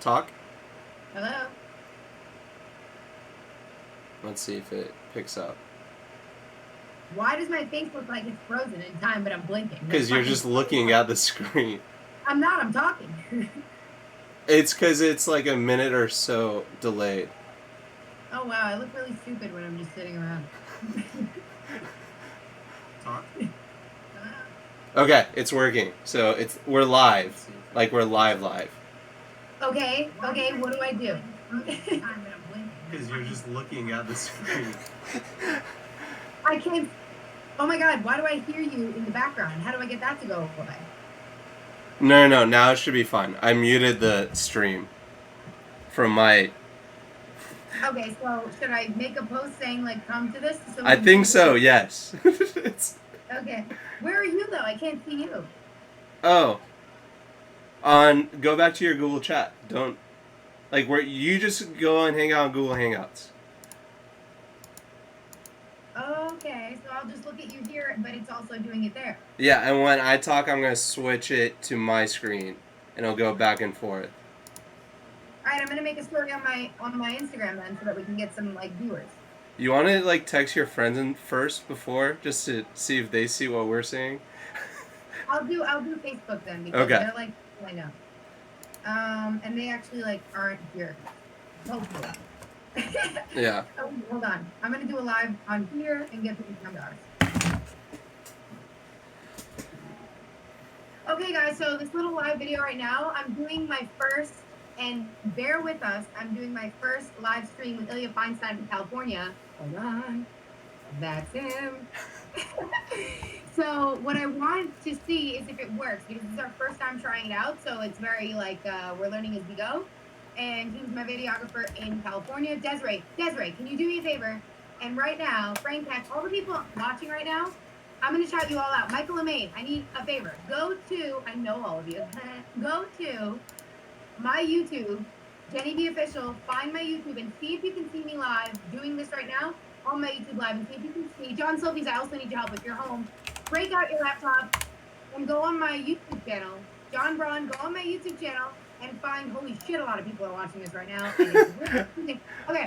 Talk. Hello? Let's see if it picks up. Why does my face look like it's frozen in time, but I'm blinking? Because you're just looking at the screen. I'm not, I'm talking. It's because it's like a minute or so delayed. Oh wow, I look really stupid when I'm just sitting around. Talk. Okay, it's working. So we're live. Like we're live. Okay, what do I do? Because you're just looking at the screen. I can't. Oh my god, why do I hear you in the background? How do I get that to go away? No, now it should be fine. I muted the stream from my... Okay, so should I make a post saying, like, come to this? So I think so, yes. Okay. Where are you, though? I can't see you. Oh. Go back to your Google chat. Don't... Like, where you just go and hang out on Google Hangouts. Okay, so I'll just look at you here, but it's also doing it there. Yeah, and when I talk, I'm going to switch it to my screen, and it'll go back and forth. All right, I'm going to make a story on my Instagram then, so that we can get some, like, viewers. You want to, like, text your friends in first before, just to see if they see what we're seeing? I'll do Facebook then, because they're, like, I know. And they actually, like, aren't here. Hopefully. Yeah. Oh, hold on. I'm going to do a live on here and get people to come to ours. Okay, guys, so this little live video right now, I'm doing my first, and bear with us, I'm doing my first live stream with Ilya Feinstein from California. Hold on. That's him. So what I want to see is if it works, because this is our first time trying it out, so it's very, like, we're learning as we go. And he was my videographer in California. Desiree, can you do me a favor? And right now, Frank Heck, all the people watching right now, I'm going to shout you all out. Michael LeMaine, I need a favor. Go to, I know all of you, go to my YouTube, Jenny B Official, find my YouTube and see if you can see me live doing this right now on my YouTube live, and see if you can see. John Sylvies, I also need your help. If you're home, break out your laptop and go on my YouTube channel. John Braun, go on my YouTube channel and find, holy shit, a lot of people are watching this right now. Okay,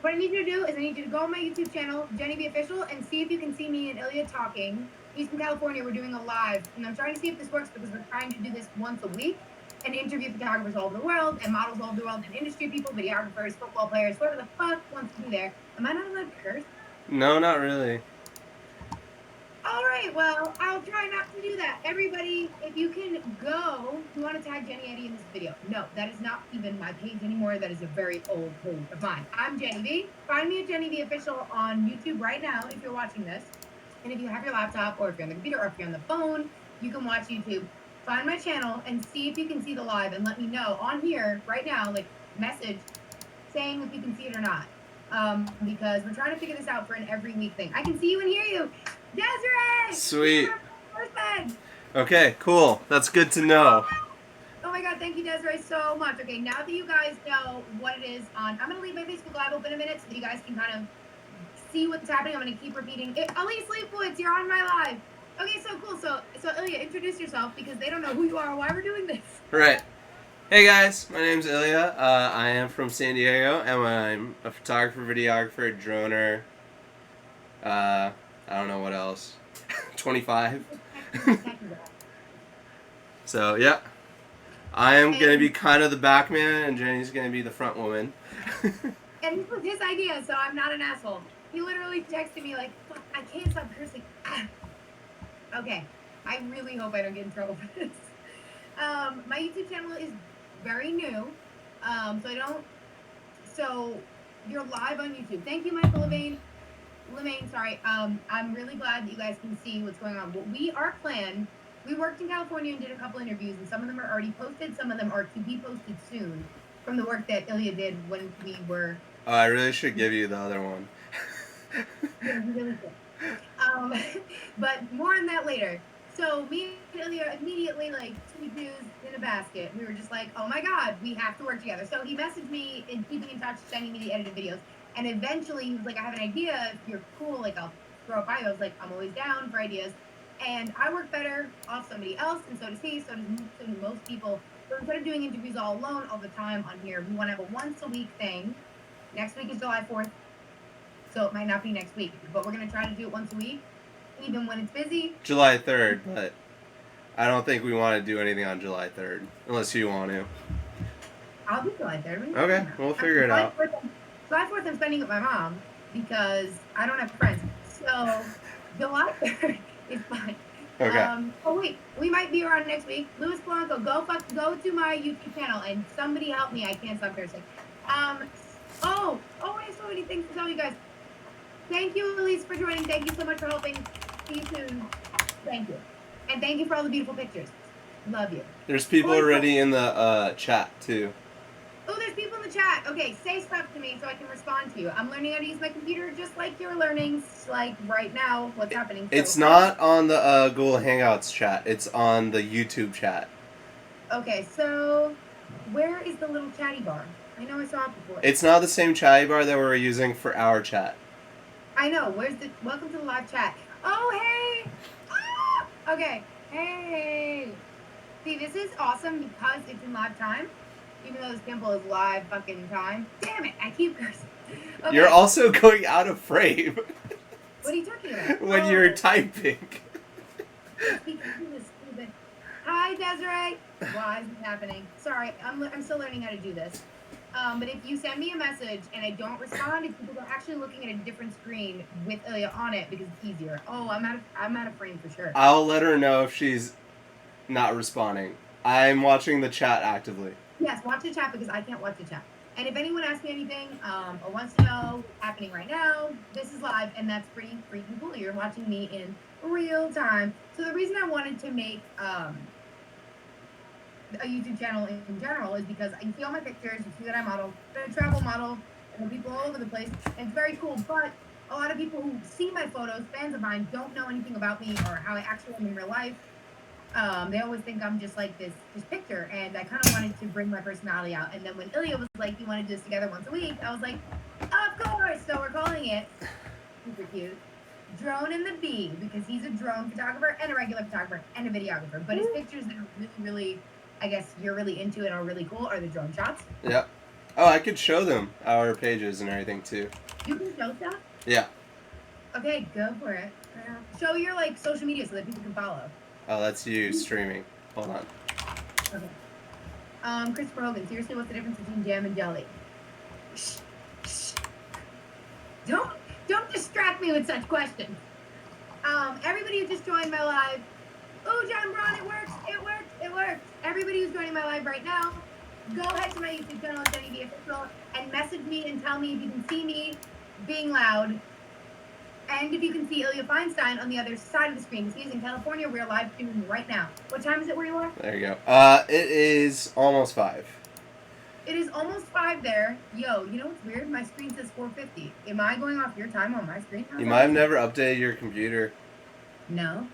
what I need you to do is I need you to go on my YouTube channel, Jenny B Official, and see if you can see me and Ilya talking. He's from California. We're doing a live, and I'm trying to see if this works because we're trying to do this once a week and interview photographers all over the world and models all over the world and industry people, videographers, football players, whoever the fuck wants to be there. Am I not allowed to curse? No, not really. All right, well, I'll try not to do that. Everybody, if you can go, you want to tag Jenny Eddie in this video. No, that is not even my page anymore. That is a very old page of mine. I'm Jenny B. Find me at Jenny B Official on YouTube right now if you're watching this. And if you have your laptop or if you're on the computer or if you're on the phone, you can watch YouTube. Find my channel and see if you can see the live and let me know on here right now, like message saying if you can see it or not. Because we're trying to figure this out for an every week thing. I can see you and hear you. Desiree! Sweet. Okay, cool. That's good to know. Oh my god, thank you, Desiree, so much. Okay, now that you guys know what it is on, I'm going to leave my Facebook Live open a minute so that you guys can kind of see what's happening. I'm going to keep repeating. Ellie Sleepwoods, you're on my live. Okay, so cool. So Ilya, introduce yourself because they don't know who you are or why we're doing this. Right. Hey guys, my name's Ilya. I am from San Diego, and I'm a photographer, videographer, droner. I don't know what else. 25. So yeah, I am gonna be kind of the back man, and Jenny's gonna be the front woman. And this was his idea, so I'm not an asshole. He literally texted me like, "Fuck, I can't stop cursing." Okay, I really hope I don't get in trouble for this. My YouTube channel is very new, so you're live on YouTube. Thank you, Michael LeMaine, sorry. I'm really glad that you guys can see what's going on. But our plan, we worked in California and did a couple interviews, and some of them are already posted, some of them are to be posted soon from the work that Ilya did when we were... Oh, I really should give you the other one. Yeah, you really should. But more on that later. So me and Ilya immediately, like, two dudes in a basket. We were just like, oh my god, we have to work together. So he messaged me and keeping in touch, sending me the edited videos. And eventually he was like, I have an idea. If you're cool, like, I'll throw it by you. I was like, I'm always down for ideas. And I work better off somebody else, and so does he, so do most people. So instead of doing interviews all alone all the time on here, we want to have a once-a-week thing. Next week is July 4th, so it might not be next week, but we're going to try to do it once a week, even when it's busy. July 3rd, but I don't think we want to do anything on July 3rd, unless you want to. I'll do July 3rd. Okay, we'll figure it out. July 4th I'm spending with my mom because I don't have friends. So July 3rd is fine. Okay. Oh wait, we might be around next week. Luis Blanco, go to my YouTube channel and somebody help me. I can't stop cursing. I have so many things to tell you guys. Thank you, Elise, for joining. Thank you so much for helping. See you soon. Thank you. And thank you for all the beautiful pictures. Love you. There's people already in the chat, too. Oh, there's people in the chat. Okay, say stuff to me so I can respond to you. I'm learning how to use my computer just like you're learning, like right now, what's happening. It's not on the Google Hangouts chat. It's on the YouTube chat. Okay, so where is the little chatty bar? I know I saw it before. It's not the same chatty bar that we're using for our chat. I know. Where's the... Welcome to the live chat. Oh, hey! Ah! Okay. Hey! See, this is awesome because it's in live time. Even though this pimple is live fucking time. Damn it, I keep cursing. Okay. You're also going out of frame. What are you talking about? When you're typing. Hi, Desiree. Why is this happening? Sorry, I'm still learning how to do this. But if you send me a message and I don't respond, it's because I'm actually looking at a different screen with Ilya on it because it's easier. Oh, I'm out of frame for sure. I'll let her know if she's not responding. I'm watching the chat actively. Yes, watch the chat because I can't watch the chat. And if anyone asks me anything or wants to know what's happening right now, this is live, and that's pretty freaking cool. You're watching me in real time. So the reason I wanted to make a YouTube channel in general is because you see all my pictures, you see that I model, I travel model, and people all over the place, and it's very cool. But a lot of people who see my photos, fans of mine, don't know anything about me or how I actually am in real life. They always think I'm just like this picture, and I kind of wanted to bring my personality out. And then when Ilya was like, he wanted to do this together once a week, I was like, of course. So we're calling it, super cute, Drone and the Bee, because he's a drone photographer and a regular photographer and a videographer. But his pictures that are really, really, I guess you're really into and are really cool are the drone shots. Yeah. Oh, I could show them our pages and everything too. You can show stuff? Yeah. Okay, go for it. Show your like social media so that people can follow. Oh, that's you streaming. Hold on. Okay. Christopher Hogan, seriously, what's the difference between jam and jelly? Shh. Shh. Don't distract me with such questions. Everybody who just joined my live, oh, John Braun, it works. Everybody who's joining my live right now, go ahead to my YouTube channel, Jenny the Official, and message me and tell me if you can see me being loud. And if you can see Ilya Feinstein on the other side of the screen, because he's in California, we're live streaming right now. What time is it where you are? There you go. It is almost 5. It is almost 5 there. Yo, you know what's weird? My screen says 4:50. Am I going off your time on my screen? You might have never updated your computer. No.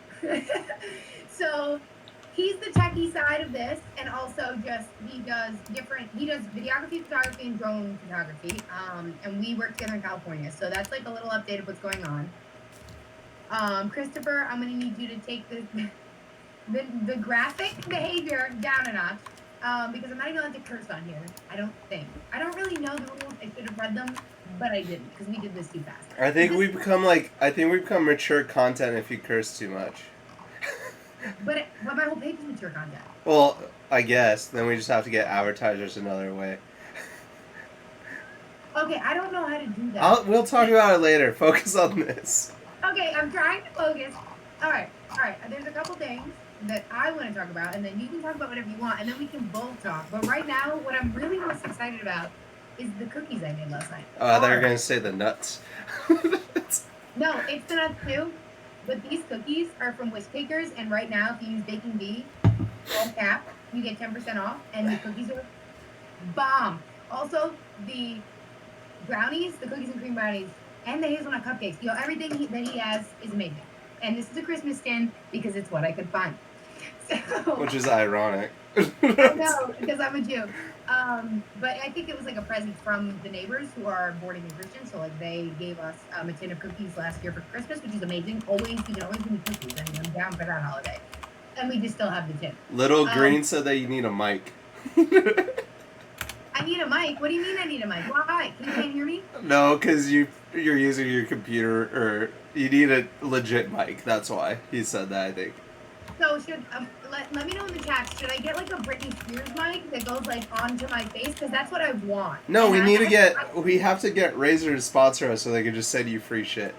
So he's the techie side of this, and also he does videography, photography, and drone photography. And we work together in California. So that's like a little update of what's going on. Christopher, I'm gonna need you to take the graphic behavior down a notch. Because I'm not even allowed to curse on here. I don't think. I don't really know the rules. I should have read them, but I didn't because we did this too fast. I think we become mature content if you curse too much. But my whole page is mature content. Well, I guess then we just have to get advertisers another way. Okay, I don't know how to do that. We'll talk about it later. Focus on this. Okay, I'm trying to focus. All right. There's a couple things that I want to talk about, and then you can talk about whatever you want, and then we can both talk. But right now, what I'm really most excited about is the cookies I made last night. Oh, I thought you were going to say the nuts. No, it's the nuts too. But these cookies are from Whisk Takers, and right now, if you use Baking Bee, all cap, you get 10% off, and the cookies are bomb. Also, the brownies, the cookies and cream brownies, and the hazelnut cupcakes. Yo, everything that he has is amazing. And this is a Christmas tin because it's what I could find. So, which is ironic. I know, because I'm a Jew. But I think it was like a present from the neighbors who are born again Christians. So like they gave us a tin of cookies last year for Christmas, which is amazing. You can always give me cookies. I mean, I'm down for that holiday. And we just still have the tin. Little Green said that you need a mic. I need a mic. What do you mean I need a mic? Why? You can't hear me? No, because you're using your computer, or you need a legit mic. That's why he said that, I think. So should let me know in the chat. Should I get like a Britney Spears mic that goes like onto my face? Because that's what I want. No, we have to get Razer to sponsor us so they can just send you free shit.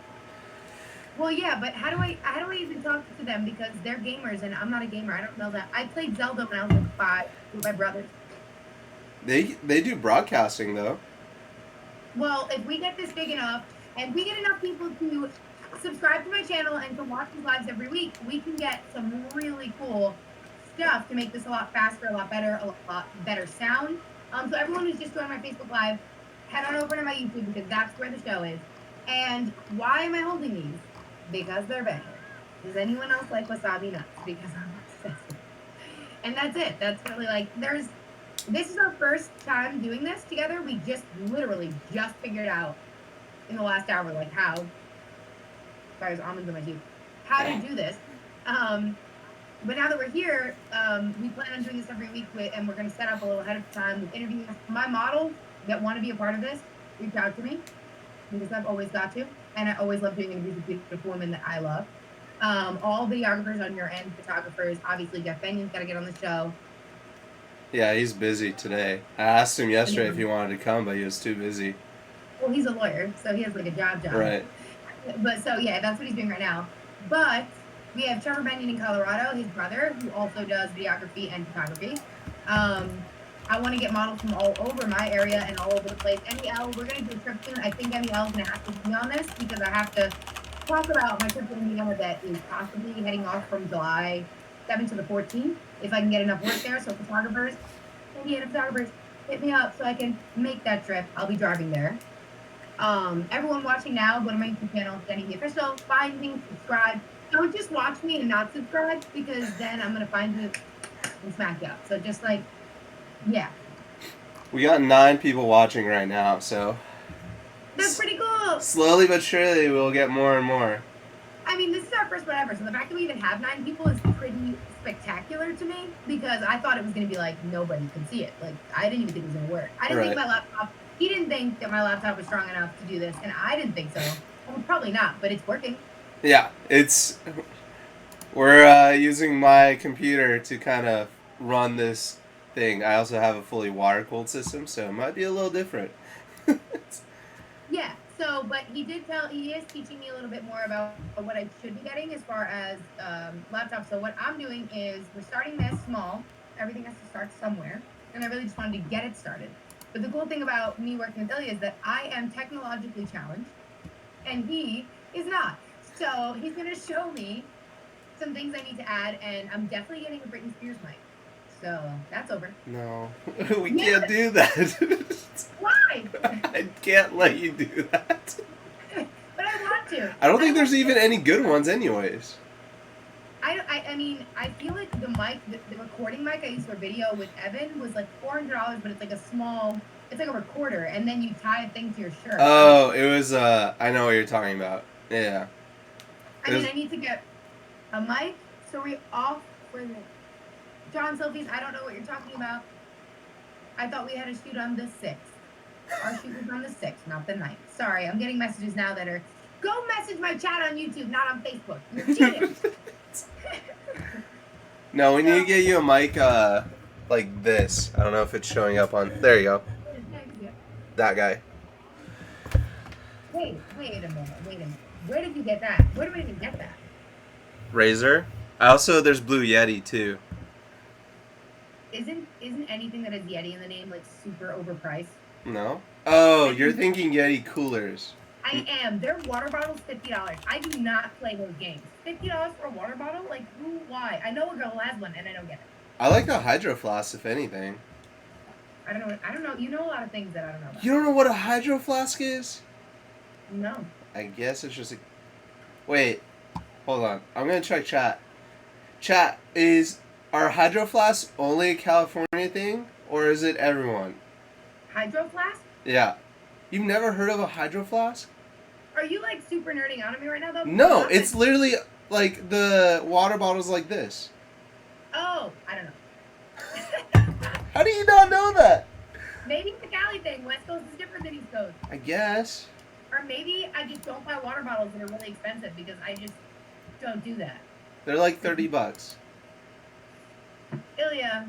Well, yeah, but how do I even talk to them, because they're gamers and I'm not a gamer. I don't know that. I played Zelda when I was like 5 with my brothers. They do broadcasting though. Well, if we get this big enough and we get enough people to subscribe to my channel and to watch these lives every week, we can get some really cool stuff to make this a lot faster, a lot better sound. So everyone who's just joined my Facebook Live, head on over to my YouTube, because that's where the show is. And why am I holding these? Because they're better. Does anyone else like wasabi nuts? Because I'm obsessed. And that's it. That's really like, this is our first time doing this together. We literally just figured out in the last hour, like how, sorry, there's almonds in my teeth, how to do this. But now that we're here, we plan on doing this every week, and we're going to set up a little ahead of time with interviews. My models that want to be a part of this, reach out to me, because I've always got to, and I always love doing interviews with beautiful women that I love. All videographers on your end, photographers, obviously Jeff Bennion's got to get on the show. Yeah, he's busy today. I asked him yesterday if he wanted to come, but he was too busy. Well, he's a lawyer, so he has like a job. Right. But so, yeah, that's what he's doing right now. But we have Trevor Bennion in Colorado, his brother, who also does videography and photography. I want to get models from all over my area and all over the place. MEL, we're going to do a trip soon. I think MEL is going to have to be on this, because I have to talk about my trip to Indiana that is possibly heading off from July 7th to the 14th, if I can get enough work there. So photographers, Indiana photographers, hit me up so I can make that trip. I'll be driving there. Everyone watching now, go to my YouTube channel, Jenny the Official, find me, subscribe. Don't just watch me and not subscribe, because then I'm going to find you and smack you up. So just like, yeah. We got 9 people watching right now, so That's pretty cool. slowly but surely we'll get more and more. I mean, this is our first one ever, so the fact that we even have 9 people is pretty spectacular to me, because I thought it was going to be like nobody could see it. Like, I didn't even think it was going to work. I didn't think my laptop, he didn't think that my laptop was strong enough to do this, and I didn't think so. Well, probably not, but it's working. Yeah, we're using my computer to kind of run this thing. I also have a fully water-cooled system, so it might be a little different. Yeah, so, but he is teaching me a little bit more about what I should be getting as far as laptops. So what I'm doing is, we're starting this small. Everything has to start somewhere, and I really just wanted to get it started. But the cool thing about me working with Ilya is that I am technologically challenged, and he is not. So he's going to show me some things I need to add, and I'm definitely getting a Britney Spears mic. So that's over. No, we can't do that. Why? I can't let you do that. But I want to. I don't think there's even any good ones anyways. I mean, I feel like the mic, the recording mic I used for video with Evan was like $400, but it's like it's like a recorder, and then you tie a thing to your shirt. Oh, it was, I know what you're talking about. Yeah. I mean, I need to get a mic, so we off for the John Sylvies. I don't know what you're talking about. I thought we had a shoot on the 6th. Our shoot was on the 6th, not the 9th. Sorry, I'm getting messages now that are, go message my chat on YouTube, not on Facebook. You're cheating. No, we need to get you a mic, like this. I don't know if it's showing up on, there you go. That guy. Wait a minute. Where did you get that? Where do I even get that? Razer. There's Blue Yeti too. Isn't anything that has Yeti in the name like super overpriced? No. Oh, you're thinking Yeti coolers. I am. Their water bottle's $50. I do not play those games. $50 for a water bottle? Like, who? Why? I know a girl who has one, and I don't get it. I like the Hydro Flask, if anything. I don't know. You know a lot of things that I don't know about. You don't know what a Hydro Flask is? No. I guess it's just a... Wait. Hold on. I'm going to check chat. Chat, are Hydro Flasks only a California thing, or is it everyone? Hydro Flask? Yeah. You've never heard of a Hydro Flask? Are you like super nerding out on me right now, though? No, it's literally like the water bottle's like this. Oh, I don't know. How do you not know that? Maybe it's a Cali thing. West Coast is different than East Coast. I guess. Or maybe I just don't buy water bottles that are really expensive because I just don't do that. They're like $30. Ilya,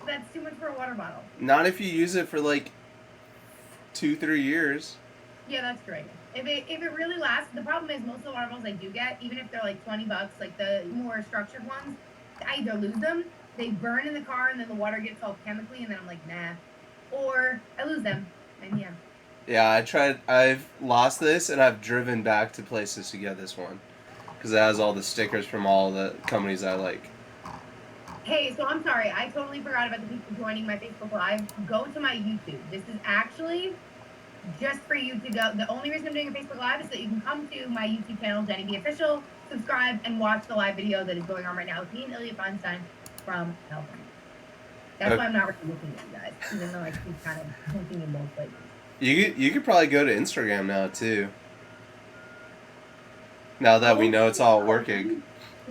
that's too much for a water bottle. Not if you use it for like 2-3 years. Yeah, that's great. If it really lasts, the problem is most of the water bottles I do get, even if they're like $20, like the more structured ones, I either lose them, they burn in the car, and then the water gets all chemically, and then I'm like, nah. Or I lose them, and yeah. Yeah, I've lost this, and I've driven back to places to get this one. Because it has all the stickers from all the companies I like. Hey, so I'm sorry, I totally forgot about the people joining my Facebook Live. Go to my YouTube. This is actually just for you to go. The only reason I'm doing a Facebook Live is so that you can come to my YouTube channel, Jenny B Official, subscribe, and watch the live video that is going on right now with me and Ilya Feinstein from California. That's why I'm not really looking at you guys, even though I keep kind of looking in both places. You could probably go to Instagram now, too. Now that we know it's all working.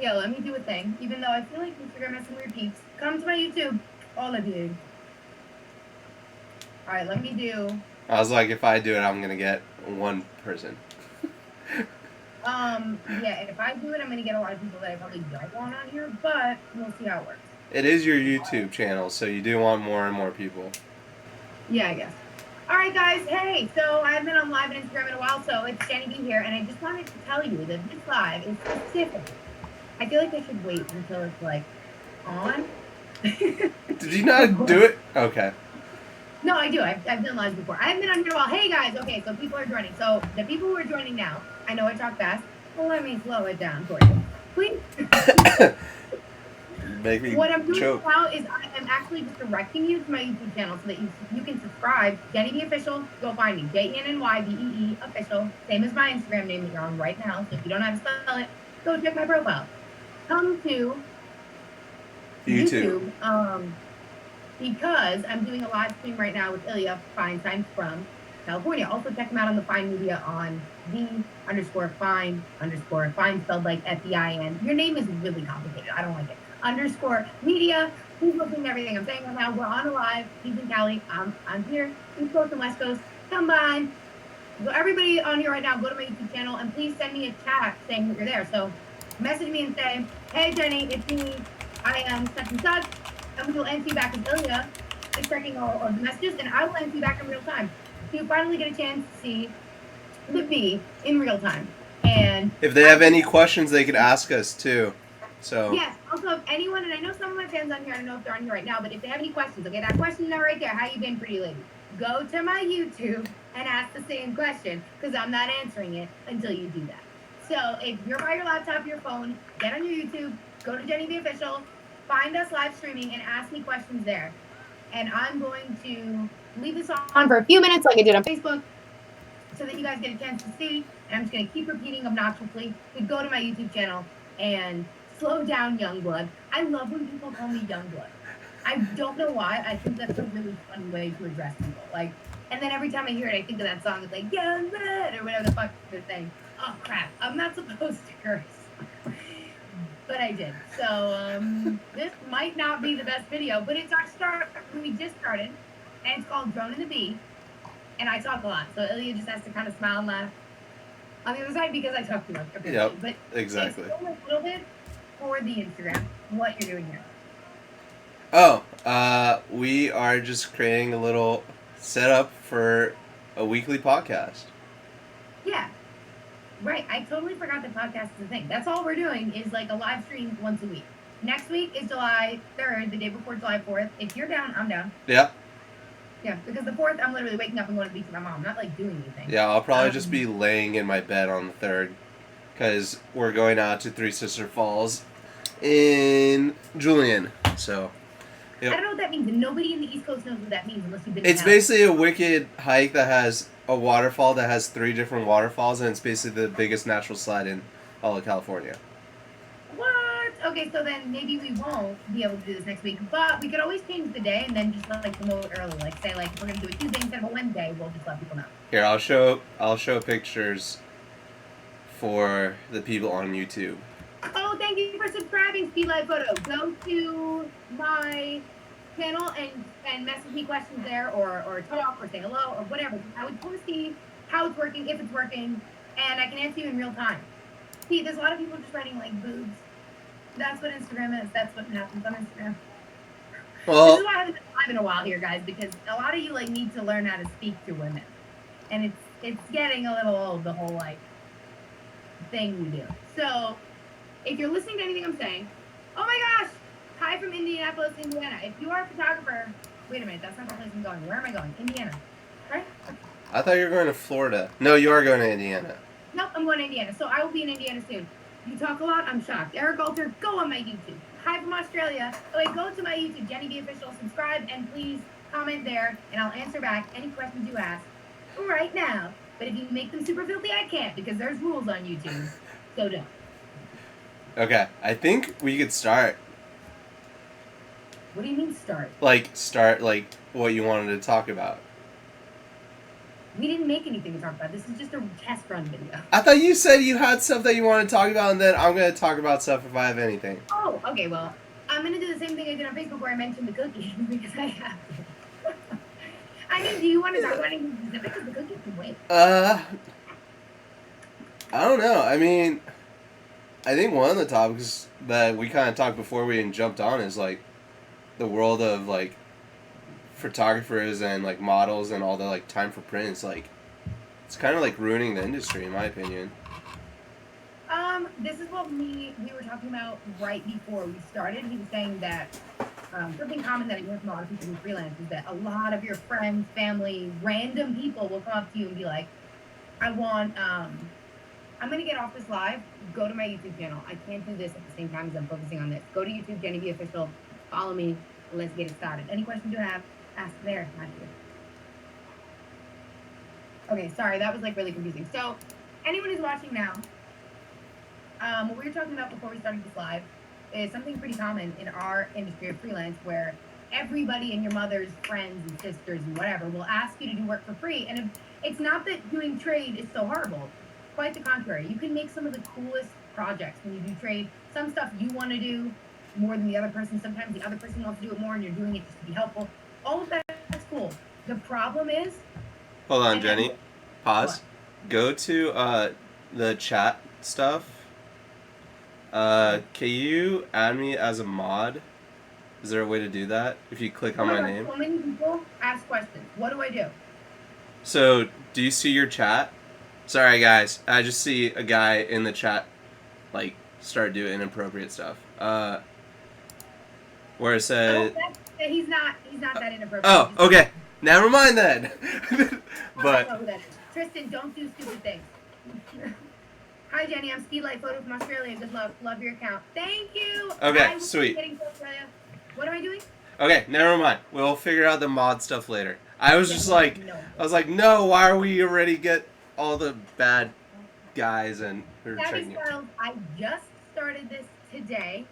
Yeah, let me do a thing. Even though I feel like Instagram has some repeats. Come to my YouTube, all of you. All right, let me do. I was like, if I do it, I'm going to get one person. Yeah, and if I do it, I'm going to get a lot of people that I probably don't want on here, but we'll see how it works. It is your YouTube channel, so you do want more and more people. Yeah, I guess. All right, guys. Hey, so I haven't been on live on Instagram in a while, so it's Jenny B here, and I just wanted to tell you that this live is specific. I feel like I should wait until it's, like, on. Did you not do it? Okay. No, I do. I've done lives before. I haven't been on here in a while. Hey, guys. Okay, so people are joining. So the people who are joining now, I know I talk fast. Well, let me slow it down for you. Please. Make me what I'm doing choke. now is I am actually just directing you to my YouTube channel so that you can subscribe. Jenny B Official, go find me. JENNYBEE Official. Same as my Instagram name that you're on right now. So if you don't know how to spell it, go check my profile. Come to YouTube. Because I'm doing a live stream right now with Ilya Feinstein from California. Also check him out on the Fine Media on _Fine spelled like FEIN. Your name is really complicated. I don't like it. _media. He's listening to everything I'm saying right now. We're on a live. He's in Cali. I'm here. East Coast and West Coast. Come by. So everybody on here right now, go to my YouTube channel and please send me a chat saying that you're there. So message me and say, hey Jenny, it's me. I am such and such. And we'll answer you back as Ilya is checking all of the messages, and I will answer you back in real time. So you finally get a chance to see the bee in real time. And if they have any questions, they could ask us too. So yes. Also, if anyone, and I know some of my fans on here, I don't know if they're on here right now, but if they have any questions, okay, that question now right there, how you been, pretty lady? Go to my YouTube and ask the same question, because I'm not answering it until you do that. So if you're by your laptop, your phone, get on your YouTube, go to Jenny B Official, find us live streaming, and ask me questions there. And I'm going to leave this on for a few minutes like I did on Facebook so that you guys get a chance to see. And I'm just going to keep repeating obnoxiously to go to my YouTube channel and slow down, Youngblood. I love when people call me Youngblood. I don't know why. I think that's a really fun way to address people. Like, and then every time I hear it, I think of that song. It's like, Youngblood, or whatever the fuck they're saying. Oh, crap. I'm not supposed to curse. But I did. So this might not be the best video, but it's our start. We just started, and it's called Drone and the Bee. And I talk a lot, so Ilya just has to kind of smile and laugh on the other side because I talk too much. Yep, but exactly. It's a little bit for the Instagram. What you're doing here? Oh, we are just creating a little setup for a weekly podcast. Yeah. Right, I totally forgot the podcast is a thing. That's all we're doing is like a live stream once a week. Next week is July 3rd, the day before July 4th. If you're down, I'm down. Yeah. Yeah, because the 4th, I'm literally waking up and going to the beach with my mom. I'm not like doing anything. Yeah, I'll probably just be laying in my bed on the 3rd because we're going out to Three Sister Falls in Julian. So, yep. I don't know what that means, and nobody in the East Coast knows what that means unless you've been. It's basically a wicked hike that has a waterfall that has 3 different waterfalls, and it's basically the biggest natural slide in all of California. What? Okay, so then maybe we won't be able to do this next week, but we could always change the day and then just like promote early. Like say like if we're gonna do it Tuesday instead of a Wednesday, we'll just let people know. Here, I'll show pictures for the people on YouTube. Oh, thank you for subscribing, Speed Live Photo. Go to my channel and message me questions there, or talk, or say hello, or whatever. I would want to see how it's working, if it's working, and I can answer you in real time. See, there's a lot of people just writing like boobs. That's what Instagram is. That's what happens on Instagram. This Well, is why I haven't been live in a while here, guys, because a lot of you like need to learn how to speak to women, and it's getting a little old, the whole like thing we do. So if you're listening to anything I'm saying, oh my gosh, hi from Indianapolis, Indiana. If you are a photographer, wait a minute, that's not the place I'm going. Where am I going? Indiana, right? I thought you were going to Florida. No, you are going to Indiana. Nope, I'm going to Indiana. So I will be in Indiana soon. You talk a lot, I'm shocked. Eric Alter, go on my YouTube. Hi from Australia. Oh wait, go to my YouTube, Jenny B Official, subscribe, and please comment there, and I'll answer back any questions you ask right now. But if you make them super filthy, I can't, because there's rules on YouTube. So don't. Okay, I think we could start. What do you mean start? Start what you wanted to talk about. We didn't make anything to talk about. This is just a test run video. I thought you said you had stuff that you wanted to talk about, and then I'm going to talk about stuff if I have anything. Oh, okay, well, I'm going to do the same thing I did on Facebook where I mentioned the cookies, because I have to. I mean, do you want to talk about anything specific? Because the cookies can wait. I don't know. I mean, I think one of the topics that we kind of talked before we even jumped on is, like, the world of, like, photographers and, like, models and all the, like, time for prints. Like, it's kind of, like, ruining the industry, in my opinion. This is what we were talking about right before we started. He was saying that something common that I hear from a lot of people who freelance is that a lot of your friends, family, random people will come up to you and be like, I'm going to get off this live. Go to my YouTube channel. I can't do this at the same time as I'm focusing on this. Go to YouTube, Jenny B Official. Follow me. Let's get it started. Any questions you have, ask there, not here. Okay, sorry, that was like really confusing. So, anyone who's watching now, what we were talking about before we started this live is something pretty common in our industry of freelance, where everybody and your mother's friends and sisters and whatever will ask you to do work for free. And if, it's not that doing trade is so horrible. Quite the contrary. You can make some of the coolest projects when you do trade. Some stuff you want to do more than the other person. Sometimes the other person wants to do it more and you're doing it just to be helpful. All of that's cool. The problem is... Hold on, Jenny. Pause. What? Go to the chat stuff. Can you add me as a mod? Is there a way to do that? If you click on my name. So many people ask questions. What do I do? So, do you see your chat? Sorry, guys. I just see a guy in the chat, like, start doing inappropriate stuff. Where it says... He's not that inappropriate. Oh, okay. Never mind then. But... I know who that is. Tristan, don't do stupid things. Hi, Jenny. I'm Speedlight Photo from Australia. Good luck. Love your account. Thank you. Okay, sweet. What am I doing? Okay, never mind. We'll figure out the mod stuff later. I was just like, no, why are we already get all the bad guys and who are checking it? I just started this today.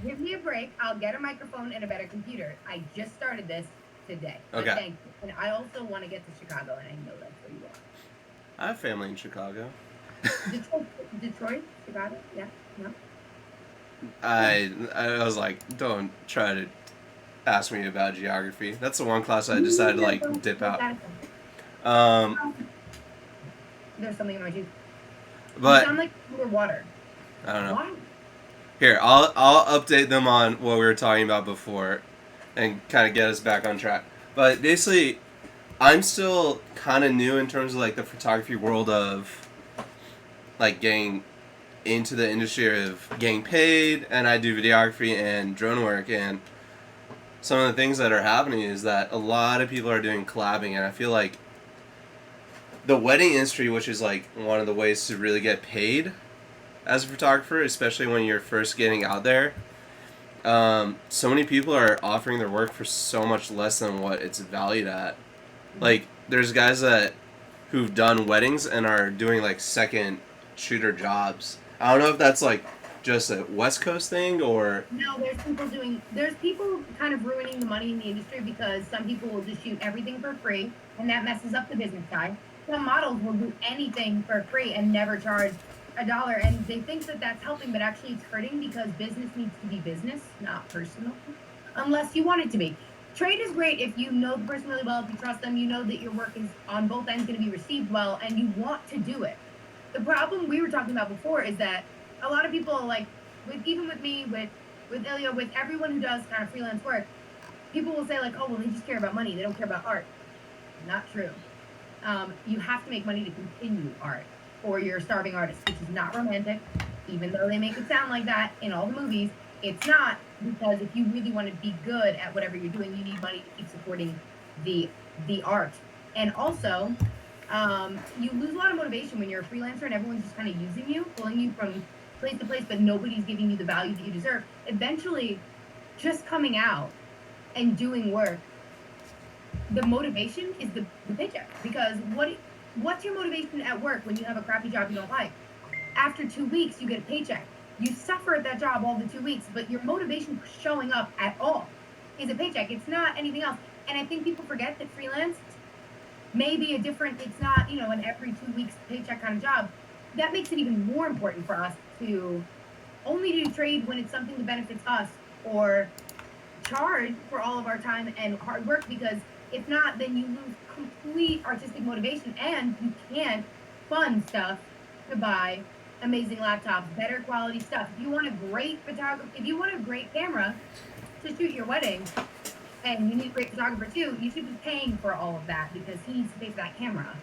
Give me a break. I'll get a microphone and a better computer. I just started this today. Okay. But thank you. And I also want to get to Chicago, and I know that's where you are. I have family in Chicago. Detroit? Chicago? Yeah? No? I was like, don't try to ask me about geography. That's the one class I decided to like dip out. There's something in my juice. But you sound like cooler water. I don't know. Why? Here, I'll update them on what we were talking about before, and kind of get us back on track. But basically, I'm still kind of new in terms of like the photography world of like getting into the industry of getting paid, and I do videography and drone work, and some of the things that are happening is that a lot of people are doing collabing, and I feel like the wedding industry, which is like one of the ways to really get paid as a photographer, especially when you're first getting out there, so many people are offering their work for so much less than what it's valued at. Like, there's guys who've done weddings and are doing like second shooter jobs. I don't know if that's like just a West Coast thing or... No, there's people kind of ruining the money in the industry because some people will just shoot everything for free, and that messes up the business side. Some models will do anything for free and never charge $1, and they think that that's helping, but actually it's hurting because business needs to be business, not personal, unless you want it to be. Trade is great if you know the person really well, if you trust them, you know that your work is on both ends going to be received well, and you want to do it. The problem we were talking about before is that a lot of people, like, even with me, with Ilya, with everyone who does kind of freelance work, people will say like, oh, well, they just care about money. They don't care about art. Not true. You have to make money to continue art, or you're a starving artist, which is not romantic, even though they make it sound like that in all the movies. It's not, because if you really want to be good at whatever you're doing, you need money to keep supporting the the art. And also, you lose a lot of motivation when you're a freelancer and everyone's just kind of using you, pulling you from place to place, but nobody's giving you the value that you deserve. Eventually, just coming out and doing work, the motivation is the paycheck. Because what's your motivation at work when you have a crappy job you don't like? After 2 weeks, you get a paycheck. You suffer at that job all the 2 weeks, but your motivation for showing up at all is a paycheck. It's not anything else. And I think people forget that freelance may be a different, it's not, an every 2 weeks paycheck kind of job. That makes it even more important for us to only do trade when it's something that benefits us, or charge for all of our time and hard work, because if not, then you lose complete artistic motivation and you can't fund stuff to buy amazing laptops, better quality stuff. If you want a great photographer, if you want a great camera to shoot your wedding, and you need a great photographer too, you should be paying for all of that, because he needs to pay for that camera.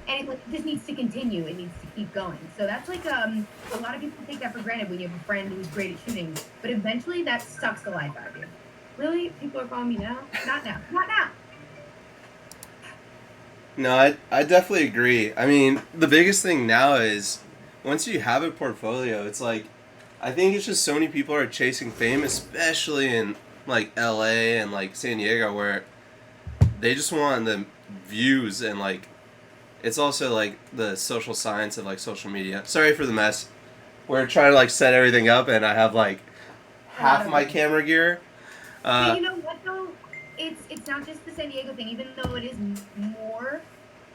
And it just needs to continue. It needs to keep going. So that's like, a lot of people take that for granted when you have a friend who's great at shooting, but eventually that sucks the life out of you. Really? People are calling me now? Not now. Not now. No, I definitely agree. I mean, the biggest thing now is once you have a portfolio, it's like I think it's just so many people are chasing fame, especially in like LA and like San Diego, where they just want the views, and like it's also like the social science of like social media. Sorry for the mess. We're trying to like set everything up, and I have like A lot half of my work. camera gear. But Uh, you know what though? It's not just the San Diego thing, even though it is more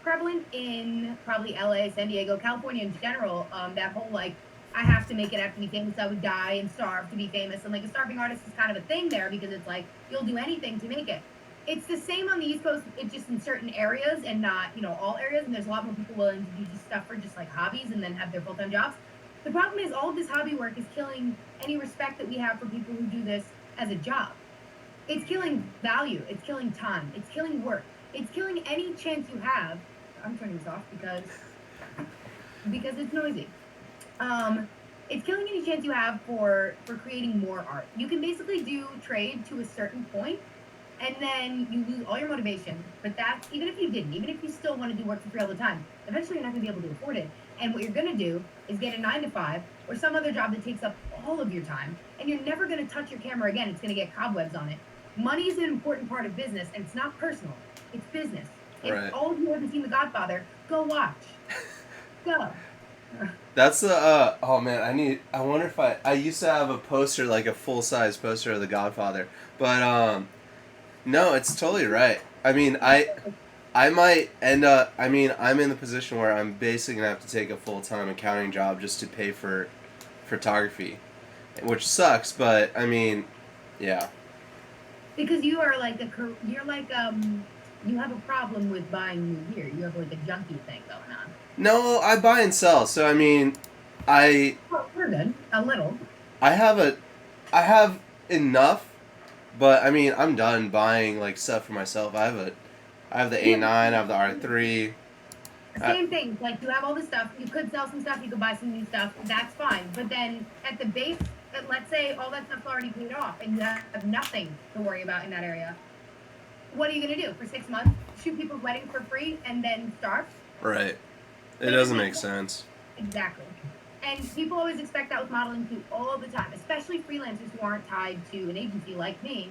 prevalent in probably LA, San Diego, California in general. That whole like, I have to make it, I have to be famous, I would die and starve to be famous, and like a starving artist is kind of a thing there, because it's like you'll do anything to make it. It's the same on the East Coast. It's just in certain areas and not, all areas. And there's a lot more people willing to do just stuff for just like hobbies and then have their full time jobs. The problem is all of this hobby work is killing any respect that we have for people who do this as a job. It's killing value. It's killing time. It's killing work. It's killing any chance you have. I'm turning this off because it's noisy. Um, it's killing any chance you have for creating more art. You can basically do trade to a certain point, and then you lose all your motivation. But that's even if you didn't, even if you still want to do work for free all the time, eventually you're not going to be able to afford it. And what you're going to do is get a 9 to 5 or some other job that takes up all of your time, and you're never going to touch your camera again. It's going to get cobwebs on it. Money is an important part of business, and it's not personal. It's business. If right. all of you haven't seen The Godfather, go watch. Go. That's the oh man, I wonder if I used to have a poster, like a full size poster of The Godfather. But no, it's totally right. I mean, I might end up, I mean, I'm in the position where I'm basically going to have to take a full-time accounting job just to pay for photography, which sucks, but I mean, yeah. Because you are like you're like you have a problem with buying new gear. You have like a junkie thing going on. No, I buy and sell. So I mean, I Well, we're good. A little. I have a I have enough, but I mean, I'm done buying like stuff for myself. I have the Yeah, A9, I have the R3. same thing. Like, you have all this stuff. You could sell some stuff. You could buy some new stuff. That's fine. But then at the base, let's say all that stuff's already paid off, and you have nothing to worry about in that area. What are you gonna do for 6 months? Shoot people's weddings for free and then starve? Right. It It doesn't doesn't make make sense. sense. Exactly. And people always expect that with modeling too, all the time, especially freelancers who aren't tied to an agency like me.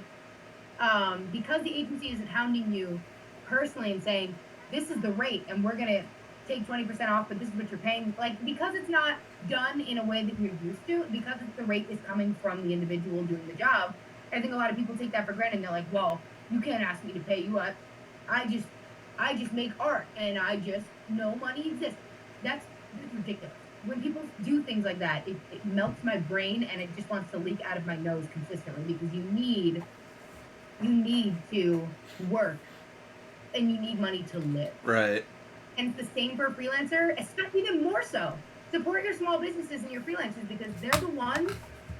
Because the agency isn't hounding you personally and saying, this is the rate and we're going to take 20% off, but this is what you're paying. Like, because it's not done in a way that you're used to, because the rate is coming from the individual doing the job, I think a lot of people take that for granted. And they're like, well, you can't ask me to pay you up. I just, I just make art and I just know money exists. That's ridiculous. When people do things like that, it melts my brain and it just wants to leak out of my nose consistently, because you need you need to work and you need money to live. Right. And it's the same for a freelancer, especially even more so. Support your small businesses and your freelancers because they're the ones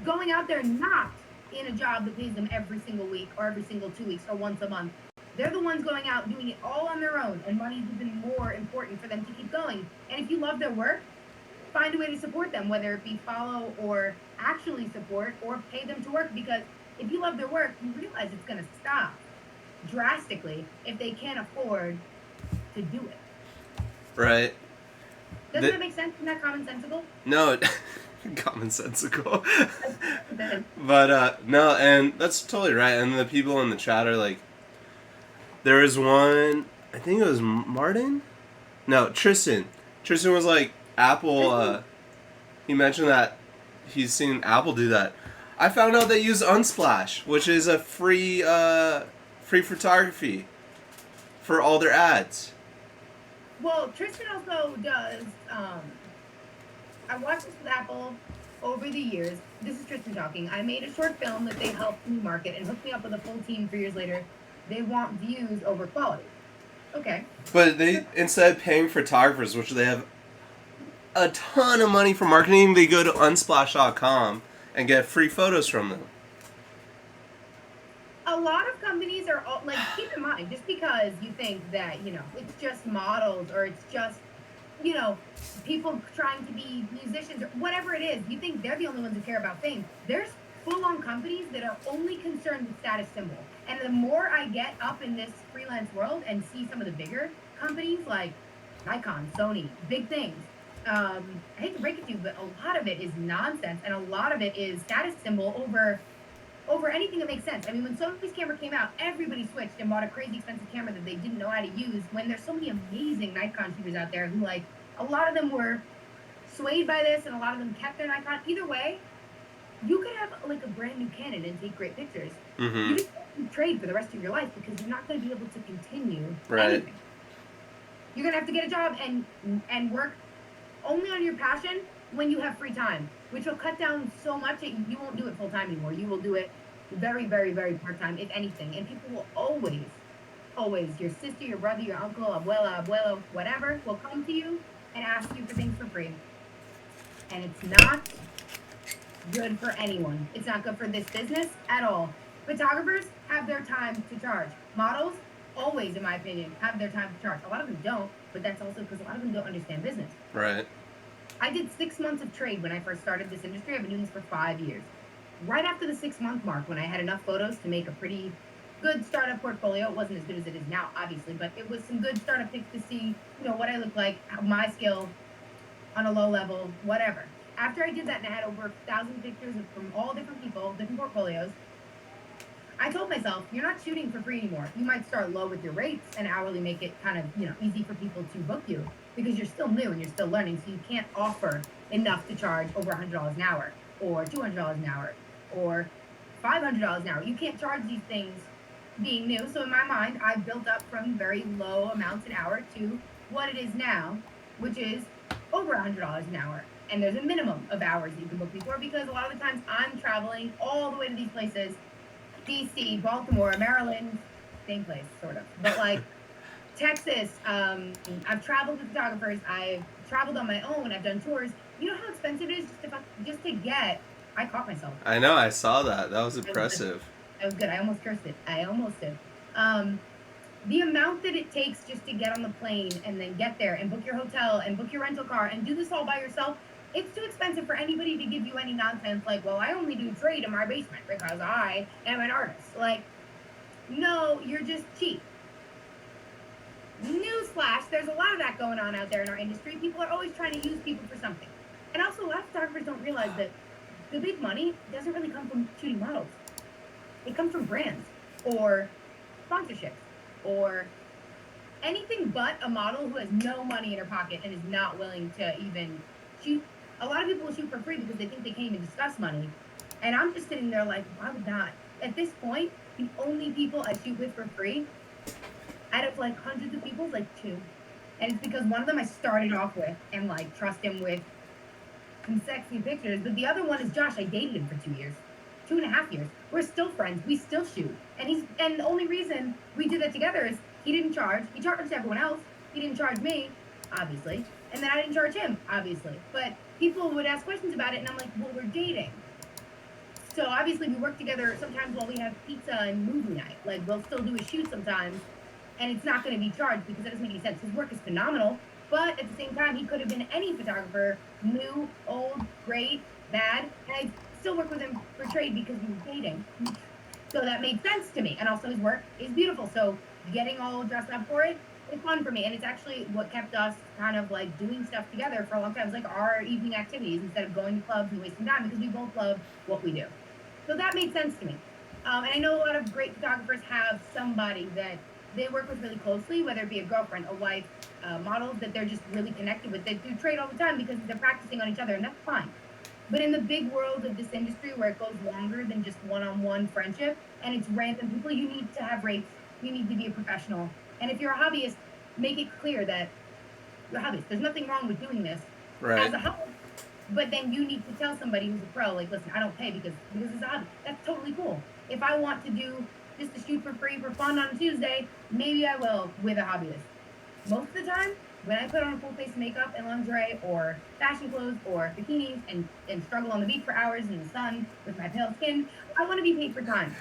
going out there not in a job that pays them every single week or every single 2 weeks or once a month. They're the ones going out doing it all on their own, and money is even more important for them to keep going. And if you love their work, find a way to support them, whether it be follow or actually support or pay them to work. Because if you love their work, you realize it's going to stop drastically if they can't afford to do it. Right. Doesn't that make sense? Isn't that commonsensical? No, commonsensical. But no, and that's totally right. And the people in the chat are like, there was one, I think it was Martin? No, Tristan. Tristan was like, Apple, he mentioned that he's seen Apple do that. I found out they use Unsplash, which is a free photography for all their ads. Well, Tristan also does, I watched this with Apple over the years. This is Tristan talking. I made a short film that they helped me market and hooked me up with a full team 3 years later. They want views over quality. Okay. But they, instead of paying photographers, which they have a ton of money for marketing, they go to unsplash.com and get free photos from them. A lot of companies are all, like, keep in mind, just because you think that, you know, it's just models or it's just, you know, people trying to be musicians or whatever it is, you think they're the only ones who care about fame. There's full-on companies that are only concerned with status symbol. And the more I get up in this freelance world and see some of the bigger companies like Nikon, Sony, big things, I hate to break it to you, but a lot of it is nonsense, and a lot of it is status symbol over anything that makes sense. I mean, when Sony's camera came out, everybody switched and bought a crazy expensive camera that they didn't know how to use, when there's so many amazing Nikon shooters out there who, like, a lot of them were swayed by this and a lot of them kept their Nikon. Either way, you could have, like, a brand new Canon and take great pictures. Mm-hmm. You just have to trade for the rest of your life because you're not going to be able to continue Right. anything. You're going to have to get a job and work only on your passion when you have free time, which will cut down so much that you won't do it full time anymore. You will do it very, very, very part time, if anything. And people will always, your sister, your brother, your uncle, abuelo, whatever, will come to you and ask you for things for free. And it's not good for anyone. It's not good for this business at all. Photographers have their time to charge. Models, always, in my opinion, have their time to charge. A lot of them don't, but that's also because a lot of them don't understand business. Right. I did 6 months of trade when I first started this industry. I've been doing this for 5 years. Right after the 6-month mark, when I had enough photos to make a pretty good startup portfolio, it wasn't as good as it is now, obviously, but it was some good startup pics to see, you know, what I look like, my skill on a low level, whatever. After I did that and I had over 1,000 pictures from all different people, different portfolios, I told myself, you're not shooting for free anymore. You might start low with your rates and hourly make it kind of, you know, easy for people to book you because you're still new and you're still learning. So you can't offer enough to charge over $100 an hour or $200 an hour or $500 an hour. You can't charge these things being new. So in my mind, I've built up from very low amounts an hour to what it is now, which is over $100 an hour. And there's a minimum of hours that you can book me for because a lot of the times I'm traveling all the way to these places, DC, Baltimore, Maryland, same place, sort of. But like Texas, I've traveled with photographers. I've traveled on my own. I've done tours. You know how expensive it is just to get. I caught myself. I know. I saw that. That was impressive. That was good. I almost cursed it. I almost did. The amount that it takes just to get on the plane and then get there and book your hotel and book your rental car and do this all by yourself, it's too expensive for anybody to give you any nonsense like, well, I only do trade in my basement because I am an artist. Like, no, you're just cheap. Newsflash, there's a lot of that going on out there in our industry. People are always trying to use people for something. And also, a lot of photographers don't realize that the big money doesn't really come from shooting models. It comes from brands or sponsorships or anything but a model who has no money in her pocket and is not willing to even shoot. A lot of people will shoot for free because they think they can't even discuss money. And I'm just sitting there like, why would not? At this point, the only people I shoot with for free, out of like hundreds of people, like 2. And it's because one of them I started off with and like trust him with some sexy pictures. But the other one is Josh. I dated him for 2 years. 2.5 years. We're still friends. We still shoot. And the only reason we did that together is he didn't charge. He charged everyone else. He didn't charge me, obviously. And then I didn't charge him, obviously. But people would ask questions about it, and I'm like, well, we're dating. So obviously we work together sometimes while we have pizza and movie night. Like we'll still do a shoot sometimes, and it's not going to be charged because that doesn't make any sense. His work is phenomenal, but at the same time, he could have been any photographer, new, old, great, bad, and I still work with him for trade because we were dating. So that made sense to me, and also his work is beautiful. So getting all dressed up for it is fun for me, and it's actually what kept us kind of like doing stuff together for a long time. It's like our evening activities instead of going to clubs and wasting time because we both love what we do. So that made sense to me. And I know a lot of great photographers have somebody that they work with really closely, whether it be a girlfriend, a wife, models that they're just really connected with. They do trade all the time because they're practicing on each other, and that's fine. But in the big world of this industry where it goes longer than just one-on-one friendship and it's random people, you need to have rates. You need to be a professional. And if you're a hobbyist, make it clear that you're a hobbyist. There's nothing wrong with doing this as a hobby. But then you need to tell somebody who's a pro, like, listen, I don't pay because it's a hobby. That's totally cool. If I want to do just a shoot for free for fun on a Tuesday, maybe I will with a hobbyist. Most of the time, when I put on a full face of makeup and lingerie or fashion clothes or bikinis and struggle on the beach for hours in the sun with my pale skin, I want to be paid for time.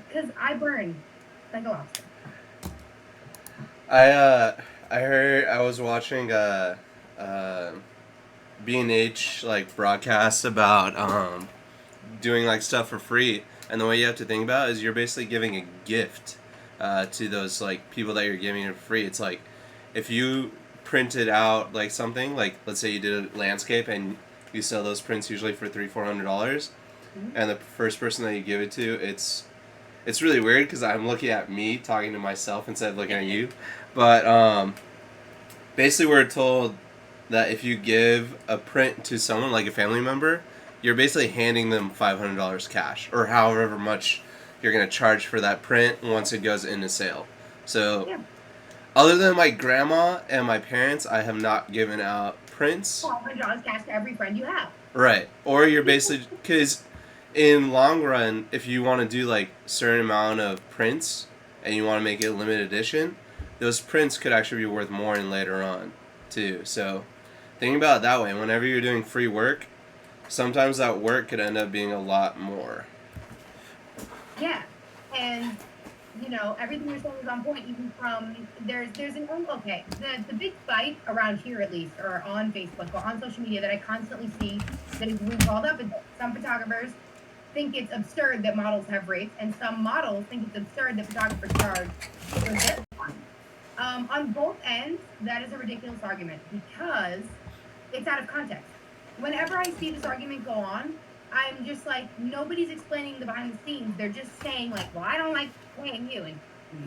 Because I burn like a lobster. I was watching B&H like broadcasts about doing like stuff for free, and the way you have to think about it is you're basically giving a gift to those like people that you're giving it for free. It's like if you printed out like something, like let's say you did a landscape and you sell those prints usually for $300-400, and the first person that you give it to, it's really weird because I'm looking at me talking to myself instead of looking at you, but basically we're told that if you give a print to someone like a family member, you're basically handing them $500 cash or however much you're going to charge for that print once it goes into sale. So other than my grandma and my parents, I have not given out prints. $500 cash to every friend you have. Right. Or you're basically, because in long run, if you want to do like certain amount of prints and you want to make it a limited edition, those prints could actually be worth more in later on too. So think about it that way. Whenever you're doing free work, sometimes that work could end up being a lot more. Yeah, and you know everything you're saying is on point. Even from there's an okay the big fight around here at least or on Facebook or on social media that I constantly see that is being called up is that some photographers think it's absurd that models have rates and some models think it's absurd that photographers charge for this one. On both ends, that is a ridiculous argument because it's out of context. Whenever I see this argument go on, I'm just like, nobody's explaining the behind the scenes. They're just saying like, well, I don't like paying you and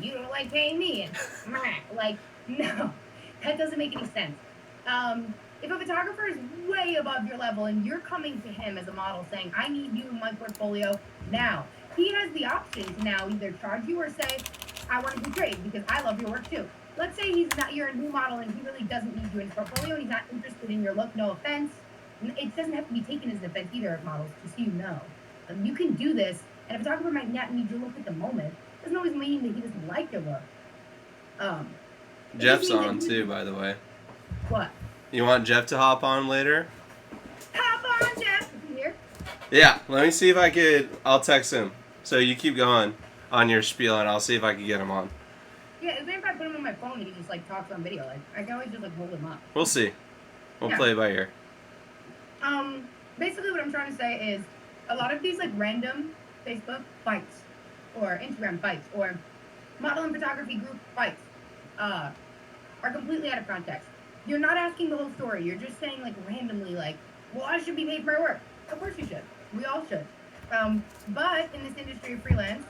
you don't like paying me. And like, no, that doesn't make any sense. If a photographer is way above your level and you're coming to him as a model saying, I need you in my portfolio now, he has the option to now either charge you or say, I want to do trade because I love your work too. Let's say you're a new model and he really doesn't need you in his portfolio and he's not interested in your look, no offense. It doesn't have to be taken as an offense either, models, just so you know. You can do this, and a photographer might not need your look at the moment. It doesn't always mean that he doesn't like your look. Jeff's on too, by the way. What? You want Jeff to hop on later? Hop on, Jeff! Is he here? Yeah, let me see if I could. I'll text him. So you keep going on your spiel, and I'll see if I can get him on. Yeah, if I put him on my phone, he just like talks on video. Like I can always just like hold him up. We'll see. We'll play it by ear. Basically what I'm trying to say is a lot of these like random Facebook fights or Instagram fights or model and photography group fights are completely out of context. You're not asking the whole story. You're just saying like randomly like, well, I should be paid for my work. Of course you should. We all should. But in this industry of freelance,